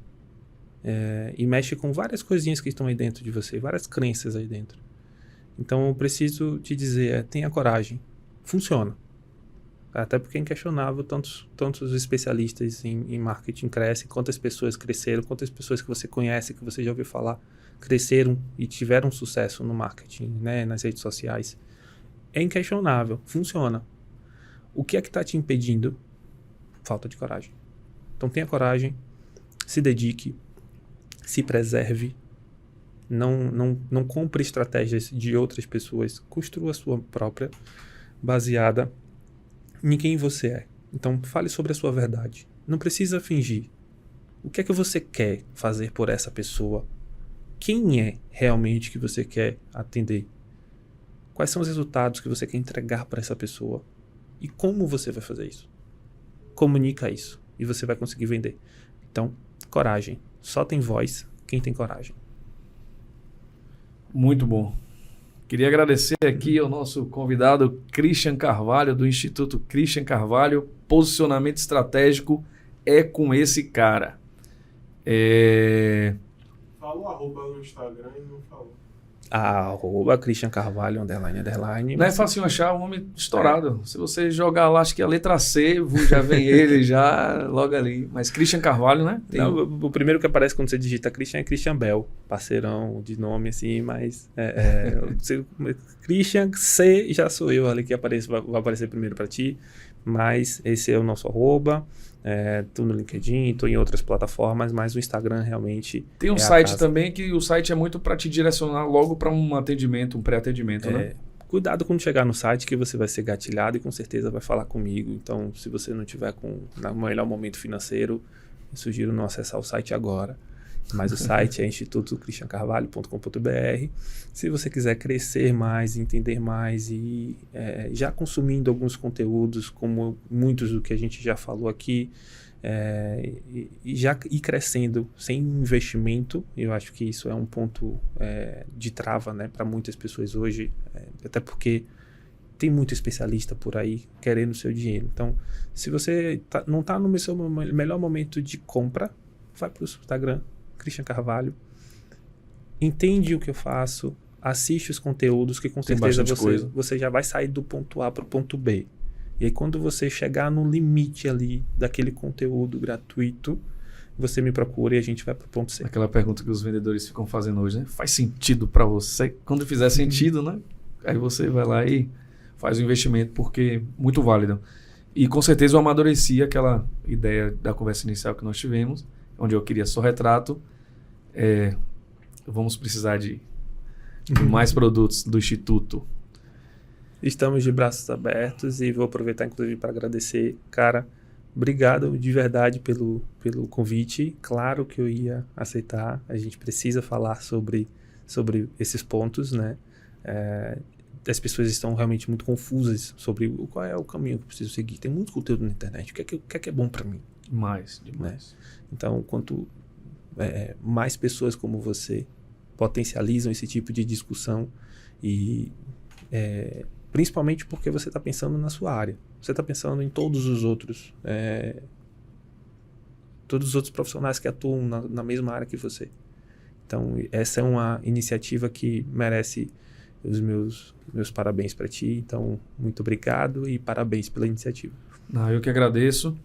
E mexe com várias coisinhas que estão aí dentro de você, várias crenças aí dentro. Então eu preciso te dizer, tenha coragem. Funciona. Até porque é inquestionável, tantos especialistas em marketing crescem, quantas pessoas cresceram, quantas pessoas que você conhece, que você já ouviu falar, cresceram e tiveram sucesso no marketing, né, nas redes sociais. É inquestionável, funciona. O que é que está te impedindo? Falta de coragem. Então tenha coragem, se dedique, se preserve, não compre estratégias de outras pessoas, construa a sua própria, baseada em quem você é. Então fale sobre a sua verdade. Não precisa fingir. O que é que você quer fazer por essa pessoa? Quem é realmente que você quer atender? Quais são os resultados que você quer entregar para essa pessoa? E como você vai fazer isso? Comunica isso e você vai conseguir vender. Então, coragem. Só tem voz quem tem coragem.
Muito bom. Queria agradecer aqui ao nosso convidado Christian Carvalho, do Instituto Christian Carvalho. Posicionamento estratégico é com esse cara.
Falou arroba no Instagram e não falou.
Christian Carvalho, __.
Não é fácil achar um homem estourado. Se você jogar lá, acho que a letra C, já vem ele já logo ali. Mas Christian Carvalho, né?
Não, o primeiro que aparece quando você digita Christian é Christian Bell, parceirão de nome assim, mas Christian C já sou eu ali que vai aparecer primeiro para ti, mas esse é o nosso @. Tô no LinkedIn, tô em outras plataformas, mas o Instagram realmente
tem um site também, que o site é muito para te direcionar logo para um atendimento, um pré-atendimento, né?
Cuidado quando chegar no site, que você vai ser gatilhado e com certeza vai falar comigo. Então, se você não tiver no melhor momento financeiro, eu sugiro não acessar o site agora. Mas o site é institutocristiancarvalho.com.br. Se você quiser crescer mais, entender mais e já consumindo alguns conteúdos, como muitos do que a gente já falou aqui, e já ir crescendo sem investimento, eu acho que isso é um ponto de trava, né, para muitas pessoas hoje, até porque tem muito especialista por aí querendo o seu dinheiro. Então, se você não está no seu melhor momento de compra, vai para o Instagram, Christian Carvalho, entende o que eu faço, assiste os conteúdos, que com certeza você já vai sair do ponto A para o ponto B. E aí quando você chegar no limite ali daquele conteúdo gratuito, você me procura e a gente vai para o ponto C.
Aquela pergunta que os vendedores ficam fazendo hoje, né? Faz sentido para você? Quando fizer sentido, né? Aí você vai lá e faz o investimento, porque é muito válido. E com certeza eu amadureci aquela ideia da conversa inicial que nós tivemos, onde eu queria só retrato. Vamos precisar de mais produtos do Instituto.
Estamos de braços abertos e vou aproveitar inclusive para agradecer. Cara, obrigado de verdade pelo convite. Claro que eu ia aceitar. A gente precisa falar sobre esses pontos, né? As pessoas estão realmente muito confusas sobre qual é o caminho que eu preciso seguir. Tem muito conteúdo na internet. O que é bom para mim?
Demais.
Né? Então, quanto mais pessoas como você potencializam esse tipo de discussão e principalmente porque você está pensando na sua área. Você está pensando em todos os outros profissionais que atuam na mesma área que você. Então, essa é uma iniciativa que merece os meus parabéns para ti. Então, muito obrigado e parabéns pela iniciativa.
Eu que agradeço.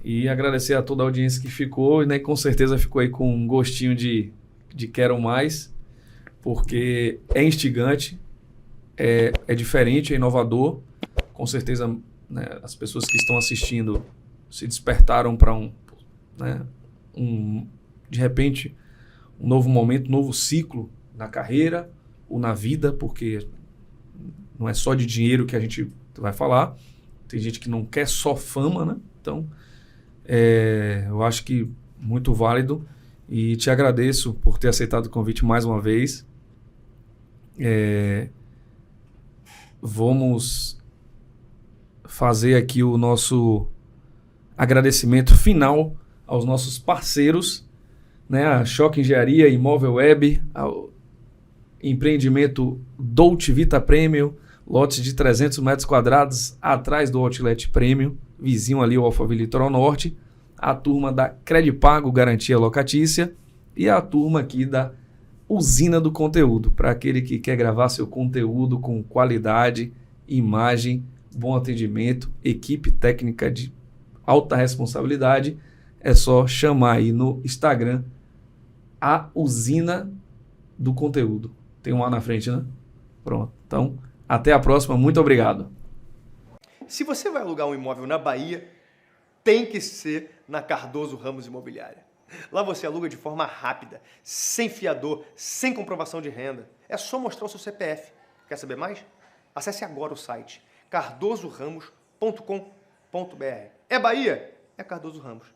E agradecer a toda a audiência que ficou, né? Com certeza ficou aí com um gostinho de quero mais, porque é instigante, é diferente, é inovador. Com certeza, né, as pessoas que estão assistindo se despertaram para de repente, um novo momento, um novo ciclo na carreira ou na vida, porque não é só de dinheiro que a gente vai falar. Tem gente que não quer só fama, né? Então, eu acho que muito válido e te agradeço por ter aceitado o convite mais uma vez. Vamos fazer aqui o nosso agradecimento final aos nossos parceiros, né? A Choque Engenharia, Imóvel Web, ao empreendimento Dolce Vita Premium, lotes de 300 metros quadrados atrás do Outlet Premium, vizinho ali ao Alphaville Litoral Norte, a turma da Credipago, garantia locatícia, e a turma aqui da Usina do Conteúdo, para aquele que quer gravar seu conteúdo com qualidade, imagem, bom atendimento, equipe técnica de alta responsabilidade, é só chamar aí no Instagram a Usina do Conteúdo. Tem um A na frente, né? Pronto. Então, até a próxima. Muito obrigado.
Se você vai alugar um imóvel na Bahia, tem que ser na Cardoso Ramos Imobiliária. Lá você aluga de forma rápida, sem fiador, sem comprovação de renda. É só mostrar o seu CPF. Quer saber mais? Acesse agora o site cardosoramos.com.br. É Bahia? É Cardoso Ramos.